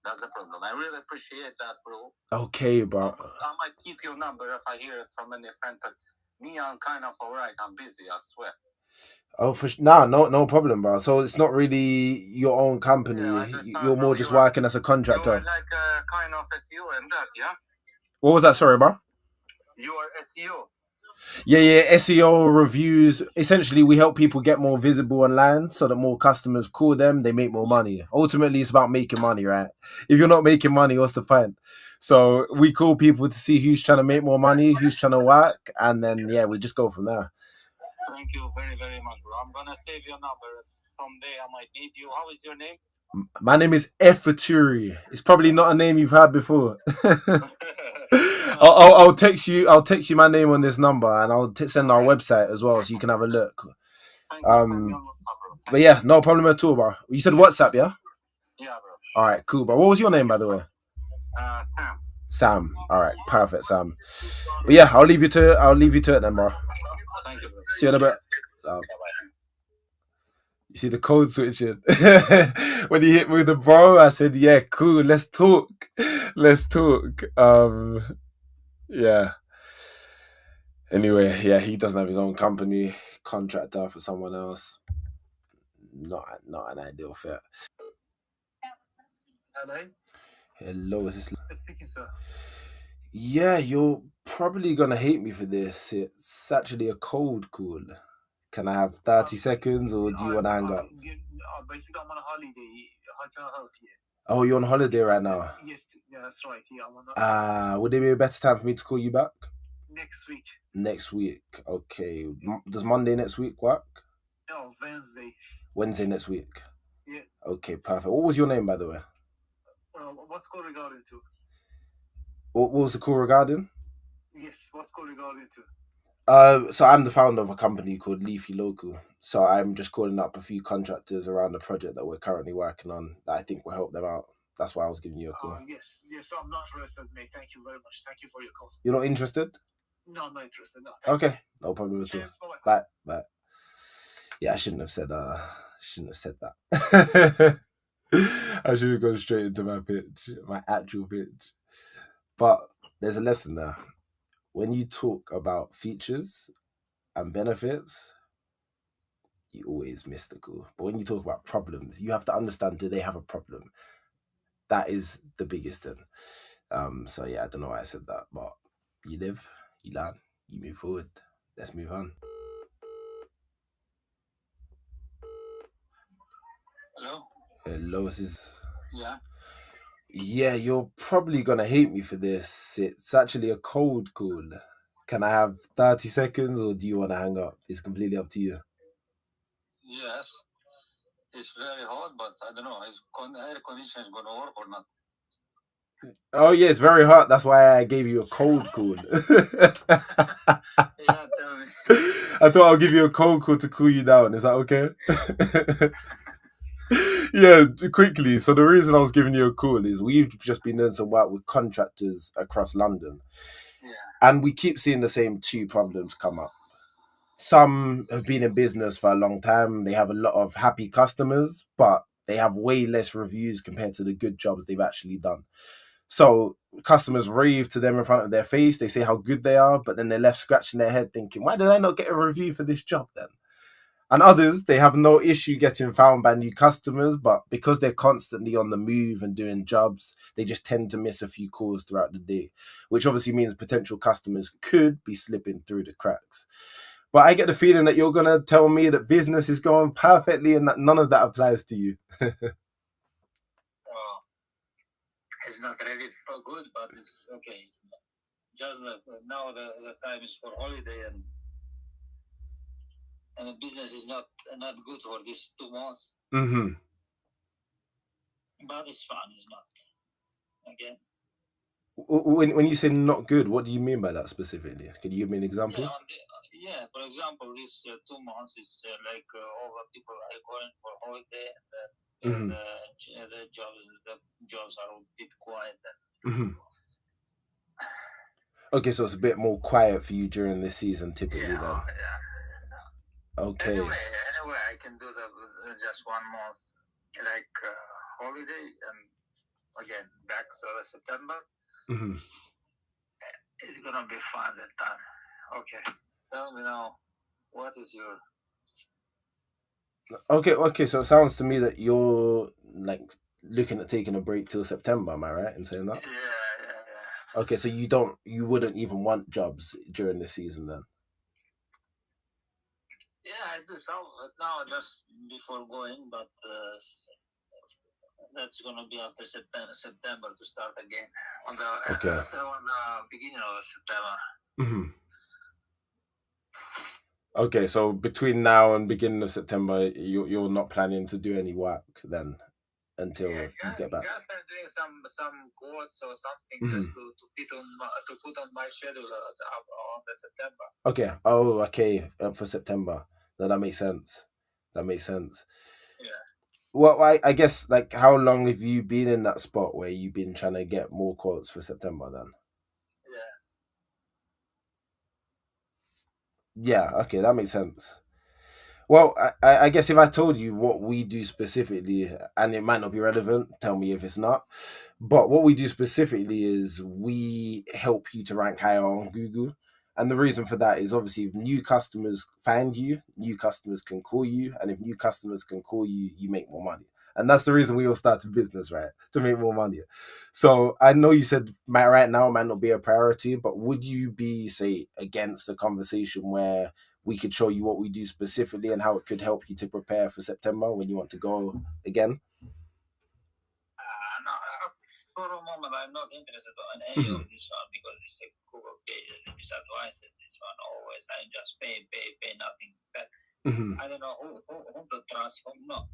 That's the problem. I really appreciate that, bro. Okay, bro. I might keep your number if I hear it from any friend, but me, I'm kind of all right. I'm busy, I swear. Oh, no problem, bro. So it's not really your own company. Yeah, you're more just working as a contractor. You're like kind of SEO and that, yeah? What was that? Sorry, bro. You are SEO. Yeah, SEO reviews. Essentially, we help people get more visible online so that more customers call them, they make more money. Ultimately, it's about making money, right? If you're not making money, what's the point? So we call people to see who's trying to make more money, who's trying to work, and then yeah, we just go from there. Thank you very, very much, bro. I'm gonna save your number. Someday I might need you. How is your name? My name is Effaturi. It's probably not a name you've had before. I'll text you. I'll text you my name on this number, and I'll send our website as well, so you can have a look. But yeah, no problem at all, bro. You said WhatsApp, yeah? Yeah, bro. All right, cool. But what was your name, by the way? Sam. Sam. All right, perfect, Sam. But yeah, I'll leave you to it then, bro. Thank you, bro. See you in a bit. Love. You see the code switching. When he hit me with the bro, I said, yeah, cool, let's talk. Let's talk. Yeah. Anyway, yeah, he doesn't have his own company, contractor for someone else. Not an ideal fit. Hello? Hello, is this Speaking, sir. Yeah, you're probably gonna hate me for this. It's actually a cold call. Can I have 30 seconds or do you want to hang up? Basically, I'm on a holiday. How can I help you? Oh, you're on holiday right now? Yes, yeah, that's right. Yeah, I'm on Would there be a better time for me to call you back? next week. Next week. Okay. Does Monday next week work? No, Wednesday. Wednesday next week? Yeah. Okay, perfect. What was your name, by the way? What's call regarding to? What was the call regarding? Yes, what's call regarding to? So I'm the founder of a company called Leafy Local. So I'm just calling up a few contractors around the project that we're currently working on that I think will help them out. That's why I was giving you a call. Yes, I'm not interested, mate. Thank you very much. Thank you for your call. You're not interested? No, I'm not interested. No. Okay, no problem at all. Cheers, bye. Bye. Yeah, I shouldn't have said that. I should have gone straight into my pitch, my actual pitch. But there's a lesson there. When you talk about features and benefits, you always miss the goal. But when you talk about problems, you have to understand, do they have a problem? That is the biggest thing. So yeah, I don't know why I said that, but you live, you learn, you move forward. Let's move on. Hello, this is... Yeah. Yeah, you're probably gonna hate me for this. It's actually a cold call. Can I have 30 seconds or do you want to hang up? It's completely up to you. Yes. It's very hot, but I don't know. Is air conditioning going to work or not? Oh, yeah, it's very hot. That's why I gave you a cold call. Yeah, tell me. I thought I'll give you a cold call to cool you down. Is that okay? Yeah, quickly. So the reason I was giving you a call is we've just been doing some work with contractors across London. Yeah. And we keep seeing the same two problems come up. Some have been in business for a long time. They have a lot of happy customers, but they have way less reviews compared to the good jobs they've actually done. So customers rave to them in front of their face. They say how good they are, but then they're left scratching their head thinking, why did I not get a review for this job then? And others, they have no issue getting found by new customers, but because they're constantly on the move and doing jobs, they just tend to miss a few calls throughout the day, which obviously means potential customers could be slipping through the cracks. But I get the feeling that you're going to tell me that business is going perfectly and that none of that applies to you. It's not really so good, but it's okay. It's not. Just now the time is for holiday and the business is not good for these 2 months. Mm-hmm. But it's fun. It's not. Again. When you say not good, what do you mean by that specifically? Can you give me an example? Yeah, for example, this 2 months is like over people are going for holiday and the jobs are a bit quiet. Okay, so it's a bit more quiet for you during this season, typically then. Yeah. Okay. Anyway, I can do just 1 month like holiday and again back to September. It's gonna be fun that time. Okay. Tell me now, what is your... Okay, so it sounds to me that you're like looking at taking a break till September, am I right in saying that? Yeah. Okay, so you wouldn't even want jobs during the season then? Yeah, I do some now just before going, but that's gonna be after September to start again on the Okay. on the beginning of September. Mm-hmm. Okay, so between now and beginning of September, you're not planning to do any work then until Yeah, you get back. just I'm doing some quotes or something just to put on my schedule on the September. Okay. Oh, okay. For September. No, that makes sense. That makes sense. Yeah. Well, I guess, like, how long have you been in that spot where you've been trying to get more quotes for September then? Yeah. Yeah. Okay, that makes sense. Well, I guess if I told you what we do specifically, and it might not be relevant, tell me if it's not. But what we do specifically is we help you to rank higher on Google. And the reason for that is obviously if new customers find you, new customers can call you. And if new customers can call you, you make more money. And that's the reason we all started business, right? To make more money. So I know you said right now might not be a priority, but would you be, say, against a conversation where we could show you what we do specifically and how it could help you to prepare for September when you want to go again? No, for a moment, I'm not interested in any of this one because it's a Google disadvantages. This one always I just pay nothing back. I don't know who to trust, who not.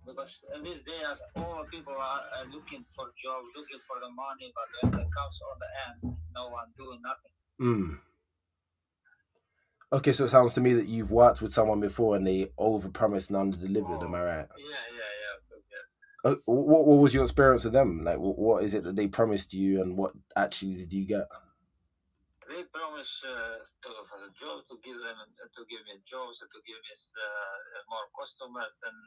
Because these days all people are looking for job, looking for the money, but when it comes on the end, no one doing nothing. Okay, so it sounds to me that you've worked with someone before and they overpromised and underdelivered. Am I right? Yeah. What was your experience with them? Like, what is it that they promised you, and what actually did you get? They promise for the job to give me jobs, to give me more customers, and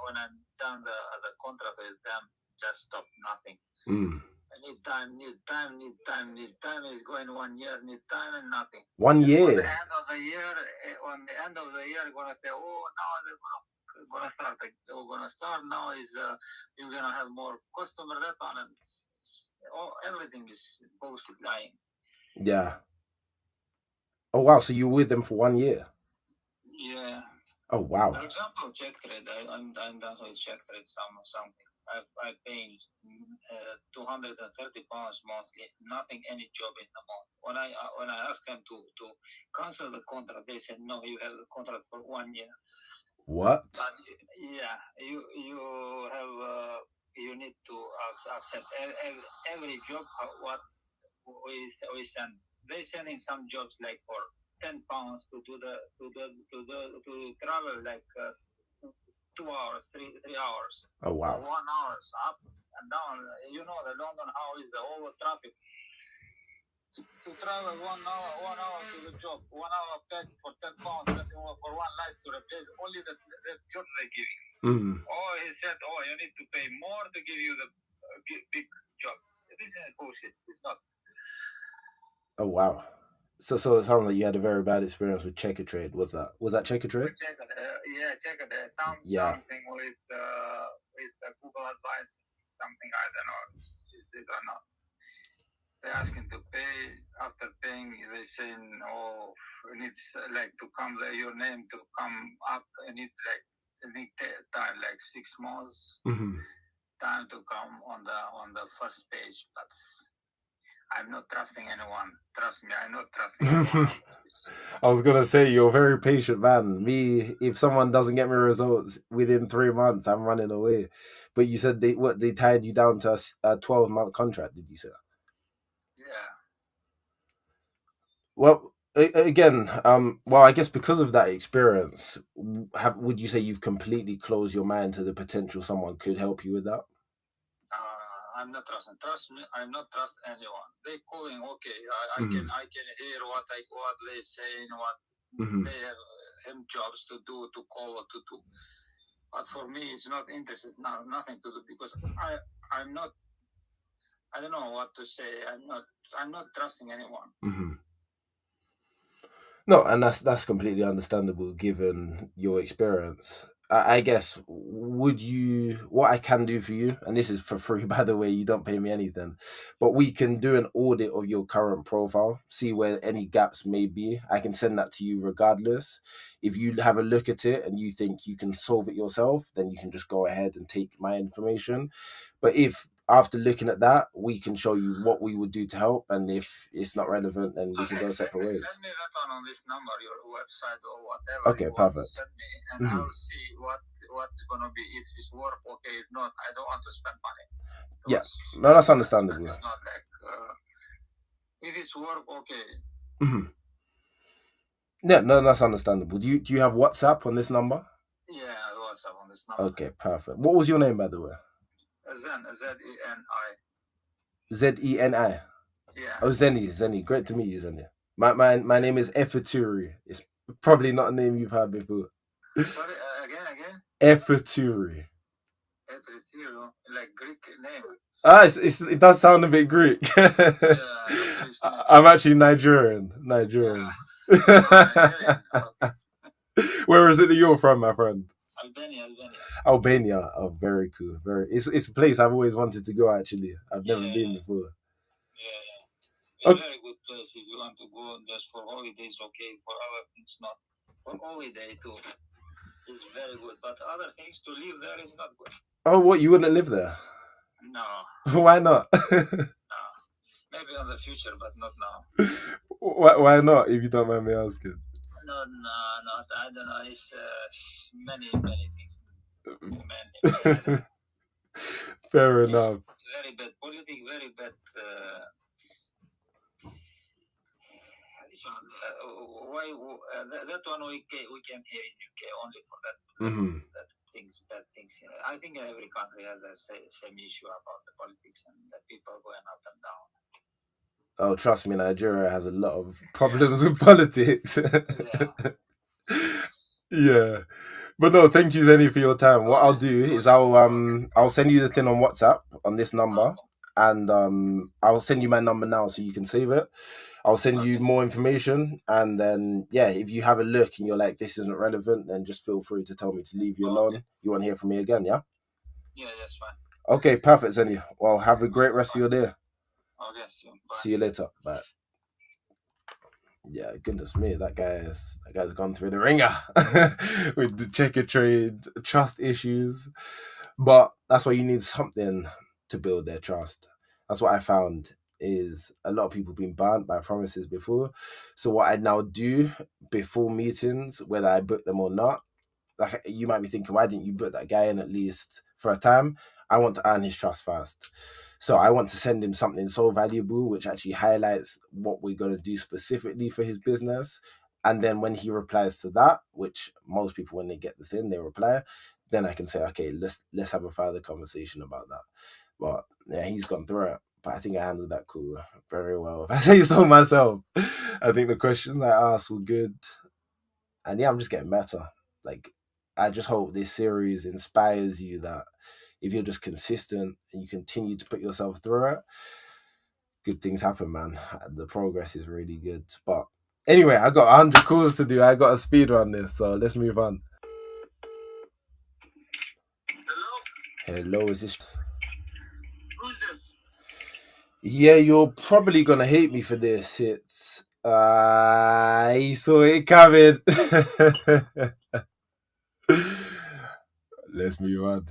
when I'm done the contract with them, just stop nothing. I need time. Is going 1 year. Need time and nothing. 1 year. On the end of the year, gonna say, oh, now they're gonna start. They're gonna start now. Is you're gonna have more customer that one, and everything is bullshit lying. Yeah. Oh wow! So you were with them for 1 year? Yeah. Oh wow! For example, check trade. I'm done with check trade. Something. I pay £230 monthly. Nothing, any job in the month. When I asked them to cancel the contract, they said no. You have the contract for 1 year. What? But yeah, you have you need to accept every job. What we send. They sending some jobs like for £10 to do to travel like 2 hours, 3 hours. Oh wow! 1 hour up and down. You know the London how is the whole traffic. To travel 1 hour to the job, 1 hour paid for £10 for one license to replace only the job they give you. Oh, he said, oh, you need to pay more to give you the big jobs. This is bullshit. It's not. Oh wow! So it sounds like you had a very bad experience with Checker Trade. Was that Checker Trade? Yeah, Checker Trade. Something with Google advice. Something I don't know. Is it or not? They're asking to pay. After paying, they saying, "Oh, it needs like to come your name to come up. It needs time, like 6 months time to come on the first page." But I'm not trusting anyone. Trust me, I'm not trusting anyone. I was gonna say you're a very patient man. Me, if someone doesn't get me results within 3 months, I'm running away. But you said they tied you down to a 12-month contract. Did you say? Yeah. Well, again, well, I guess because of that experience, would you say you've completely closed your mind to the potential someone could help you with that? I'm not trusting. Trust me, I'm not trust anyone. They calling. Okay, I can hear what they saying, what they have him jobs to do, to call or to do. But for me, it's not interested. Nothing to do because I'm not. I don't know what to say. I'm not trusting anyone. No, and that's completely understandable given your experience. I guess, what I can do for you, and this is for free, by the way, you don't pay me anything, but we can do an audit of your current profile, see where any gaps may be. I can send that to you regardless. If you have a look at it and you think you can solve it yourself, then you can just go ahead and take my information. But if after looking at that, we can show you what we would do to help, and if it's not relevant, then we can go separate ways. Send me that one on this number, your website or whatever. Okay, you perfect. Want to send me, and I'll see what's gonna be, if it's work okay. If not, I don't want to spend money. Yeah, no, that's understandable. It's not like if it's work okay. Yeah, no, that's understandable. Do you have WhatsApp on this number? Yeah, WhatsApp on this number. Okay, perfect. What was your name, by the way? Zen, Z-E-N-I. Z-E-N-I. Yeah. Oh, Zeni. Great to meet you, Zeni. My name is Efeturi. It's probably not a name you've had before. Sorry, again? Efeturi. Efeturi, like Greek name. It does sound a bit Greek. Yeah, I'm actually Nigerian. Yeah. Where is it that you're from, my friend? Albania. Oh, very cool. It's a place I've always wanted to go. Actually, I've never been before. Yeah. It's a very good place if you want to go just for holidays. Okay, for other things not. For holiday too, it's very good. But other things to live there is not good. Oh, what? You wouldn't live there? No. Why not? No. Maybe in the future, but not now. Why not? If you don't mind me asking. No. I don't know. It's many things. Many. Fair enough. Very bad politics. Very bad. Why that one we came here in UK only for that. Bad things. I think every country has the same issue about the politics and the people going up and down. Oh, trust me, Nigeria has a lot of problems with politics. Yeah. But no, thank you, Zeni, for your time. What I'll do is I'll send you the thing on WhatsApp on this number, and I'll send you my number now so you can save it. I'll send you more information, and then if you have a look and you're like, this isn't relevant, then just feel free to tell me to leave you alone. You want to hear from me again, yeah? Yeah, that's fine. Okay, perfect, Zeni. Well, have a great rest of your day. Okay, soon. Bye. See you later. Bye. Yeah, goodness me, that guy's gone through the ringer with the checker trade, trust issues. But that's why you need something to build their trust. That's what I found is a lot of people being burnt by promises before. So what I now do before meetings, whether I book them or not, like you might be thinking, why didn't you book that guy in at least for a time? I want to earn his trust first. So I want to send him something so valuable, which actually highlights what we're going to do specifically for his business. And then when he replies to that, which most people, when they get the thing, they reply, then I can say, okay, let's have a further conversation about that. But yeah, he's gone through it. But I think I handled that very well. If I say so myself, I think the questions I asked were good. And yeah, I'm just getting better. Like, I just hope this series inspires you that if you're just consistent and you continue to put yourself through it, good things happen, man. The progress is really good. But anyway, I got 100 calls to do. I got a speed run this, so let's move on. Hello, is this? Who's this? Yeah, you're probably gonna hate me for this. It's I saw it coming. Let's move on.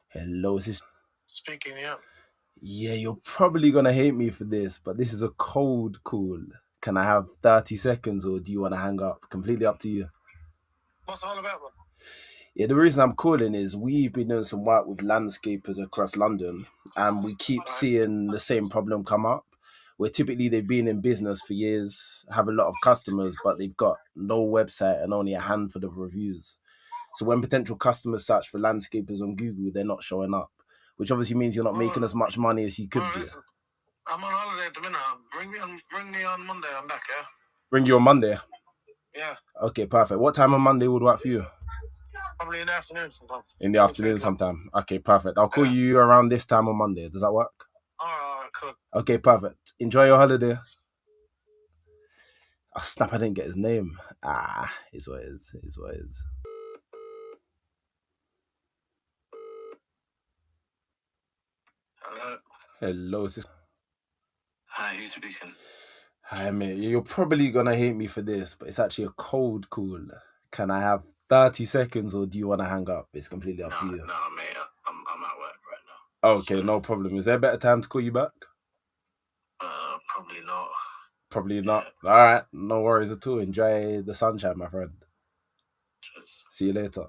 Hello, is this? Speaking, yeah. Yeah, you're probably gonna hate me for this, but this is a cold call. Can I have 30 seconds, or do you want to hang up? Completely up to you. What's it all about, man? Yeah, the reason I'm calling is we've been doing some work with landscapers across London, and we keep seeing the same problem come up, where typically they've been in business for years, have a lot of customers, but they've got no website and only a handful of reviews. So when potential customers search for landscapers on Google, they're not showing up, which obviously means you're not making as much money as you could do. Listen, I'm on holiday at the minute. Bring me on Monday. I'm back, yeah? Bring you on Monday? Yeah. Okay, perfect. What time on Monday would work for you? Probably in the afternoon sometime. In the afternoon sometime. Okay, perfect. I'll call you around this time on Monday. Does that work? All right, cool. Okay, perfect. Enjoy your holiday. Oh, snap, I didn't get his name. Is what it is. Is what it is. Hello. Hello, sis. Hi, who's speaking? Hi, mate. You're probably gonna hate me for this, but it's actually a cold call. Can I have 30 seconds or do you want to hang up? It's completely up to you. No, mate. I'm at work right now. Okay, no problem. Is there a better time to call you back? Probably not. Probably not. All right, no worries at all. Enjoy the sunshine, my friend. Cheers. See you later.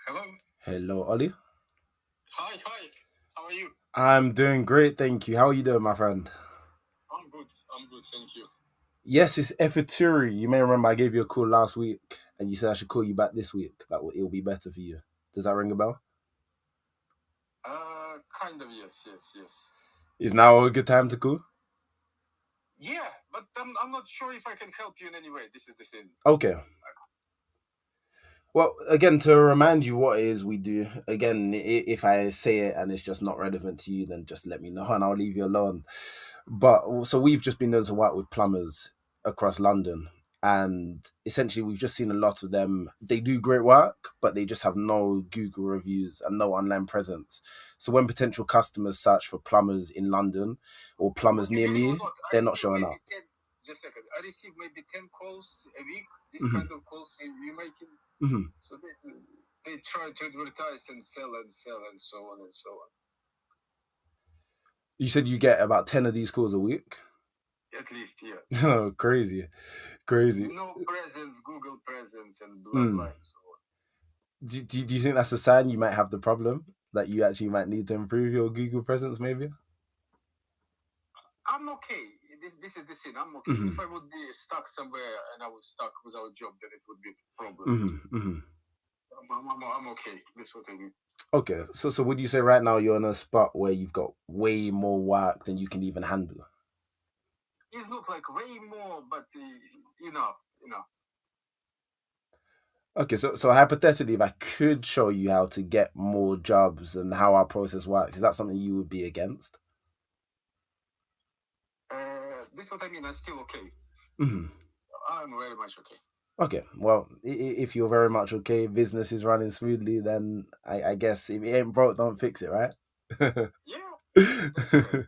Hello. Hello, Ollie. Hi. How are you? I'm doing great, thank you. How are you doing, my friend? I'm good. Thank you. Yes, it's Efeturi. You may remember I gave you a call last week, and you said I should call you back this week. It'll be better for you. Does that ring a bell? Kind of, yes. Is now a good time to call? Yeah, but I'm not sure if I can help you in any way. This is the thing. Okay. Well, again, to remind you what it is we do, again, if I say it and it's just not relevant to you, then just let me know and I'll leave you alone. But so we've just been doing some work with plumbers across London. And essentially, we've just seen a lot of them. They do great work, but they just have no Google reviews and no online presence. So when potential customers search for plumbers in London or plumbers near me, they're not showing up. Just a second. I receive maybe 10 calls a week. This kind of calls you making. So they try to advertise and sell and so on and so on. You said you get about 10 of these calls a week? At least, yeah. Oh, crazy. No presence, Google presence, and blah, blah, and so on. Do you think that's a sign you might have the problem? That you actually might need to improve your Google presence, maybe? I'm okay. This is the thing. I'm okay. If I would be stuck somewhere and I was stuck without a job, then it would be a problem. I'm okay. That's what I mean. Okay. So would you say right now you're in a spot where you've got way more work than you can even handle? It's not like way more, but enough. Okay, so hypothetically, if I could show you how to get more jobs and how our process works, is that something you would be against? This is what I mean. I'm still okay. I'm very much okay. Okay, well, if you're very much okay, business is running smoothly, then I guess if it ain't broke, don't fix it, right? Yeah. That's right.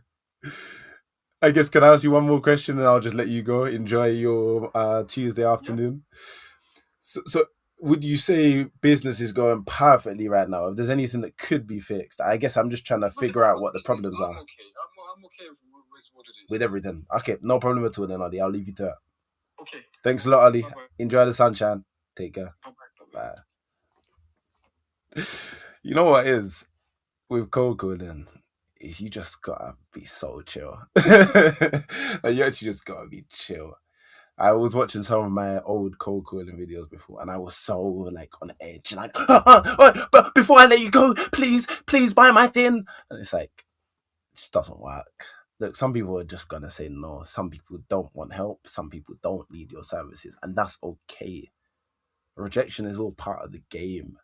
I guess, can I ask you one more question and I'll just let you go. Enjoy your Tuesday afternoon. Yeah. So would you say business is going perfectly right now? If there's anything that could be fixed, I guess I'm just trying to figure out what the problems are. I'm okay with what it is. With everything. Okay, no problem at all then, Ollie. I'll leave you to it. Okay. Thanks a lot, Ollie. Bye-bye. Enjoy the sunshine. Take care. Bye-bye. Bye. You know what is with cold calling? Is you just gotta be so chill. Like, you actually just gotta be chill. I was watching some of my old cold calling videos before, and I was so like on edge, like, but before I let you go, please buy my thing. And it's like, it just doesn't work. Look, some people are just gonna say no. Some people don't want help. Some people don't need your services, and that's okay. Rejection is all part of the game.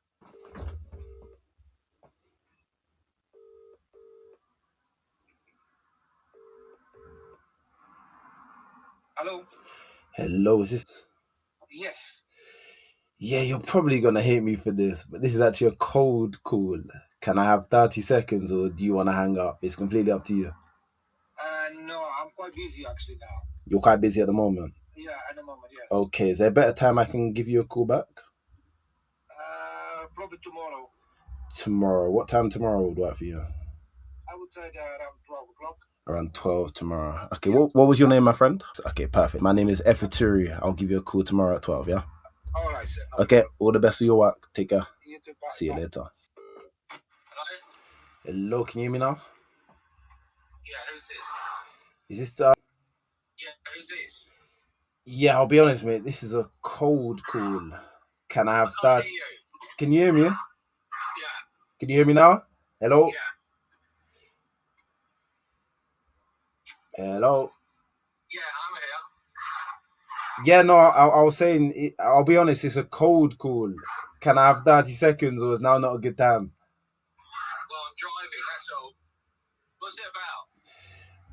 Hello, is this? Yes. Yeah, you're probably gonna hate me for this, but this is actually a cold call. Can I have 30 seconds or do you want to hang up? It's completely up to you. No, I'm quite busy actually now. You're quite busy at the moment? Yeah, at the moment, yes. Okay, is there a better time I can give you a call back? Probably tomorrow. Tomorrow? What time tomorrow would work for you? I would say around 12 o'clock. Around 12 tomorrow. Okay, yeah. What was your name, my friend? Okay, perfect. My name is Efeturi. I'll give you a call tomorrow at 12, yeah? All right, sir. Okay, all the best of your work. Take care. You too. Bye. See you later. Hello, can you hear me now? Yeah, who's this? Is this Yeah, who's this? Yeah, I'll be honest, mate. This is a cold call. Can I have that? Can you hear me? Yeah. Can you hear me now? Hello? Yeah. Hello? Yeah, I'm here. Yeah, no, I was saying, I'll be honest, it's a cold call. Can I have 30 seconds or is now not a good time? Well, I'm driving, that's all. What's it about?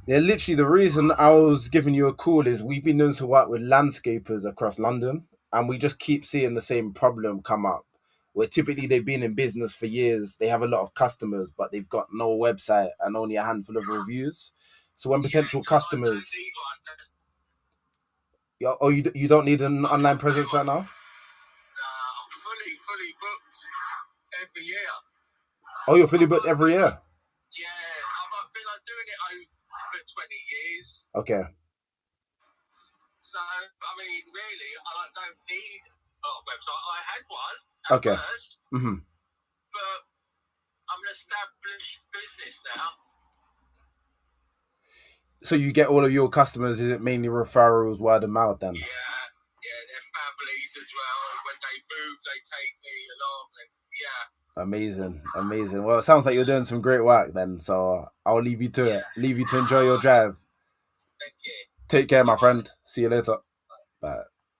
Yeah, literally the reason I was giving you a call is we've been doing some work with landscapers across London, and we just keep seeing the same problem come up. Where typically they've been in business for years, they have a lot of customers, but they've got no website and only a handful of reviews. So when potential customers, you don't need an online presence right now. I'm fully booked every year. Oh, you're fully booked every year. Yeah, I've been doing it over 20 years. Okay. So, I mean, really, I don't need a website. I had one at first, but I'm an established business now. So you get all of your customers, is it mainly referrals, word of mouth then? Yeah, they're families as well. When they move, they take me along. And, Amazing. Well, it sounds like you're doing some great work then, so I'll leave you to it. Leave you to enjoy your drive. Thank you. Take care, my friend. See you later. Bye.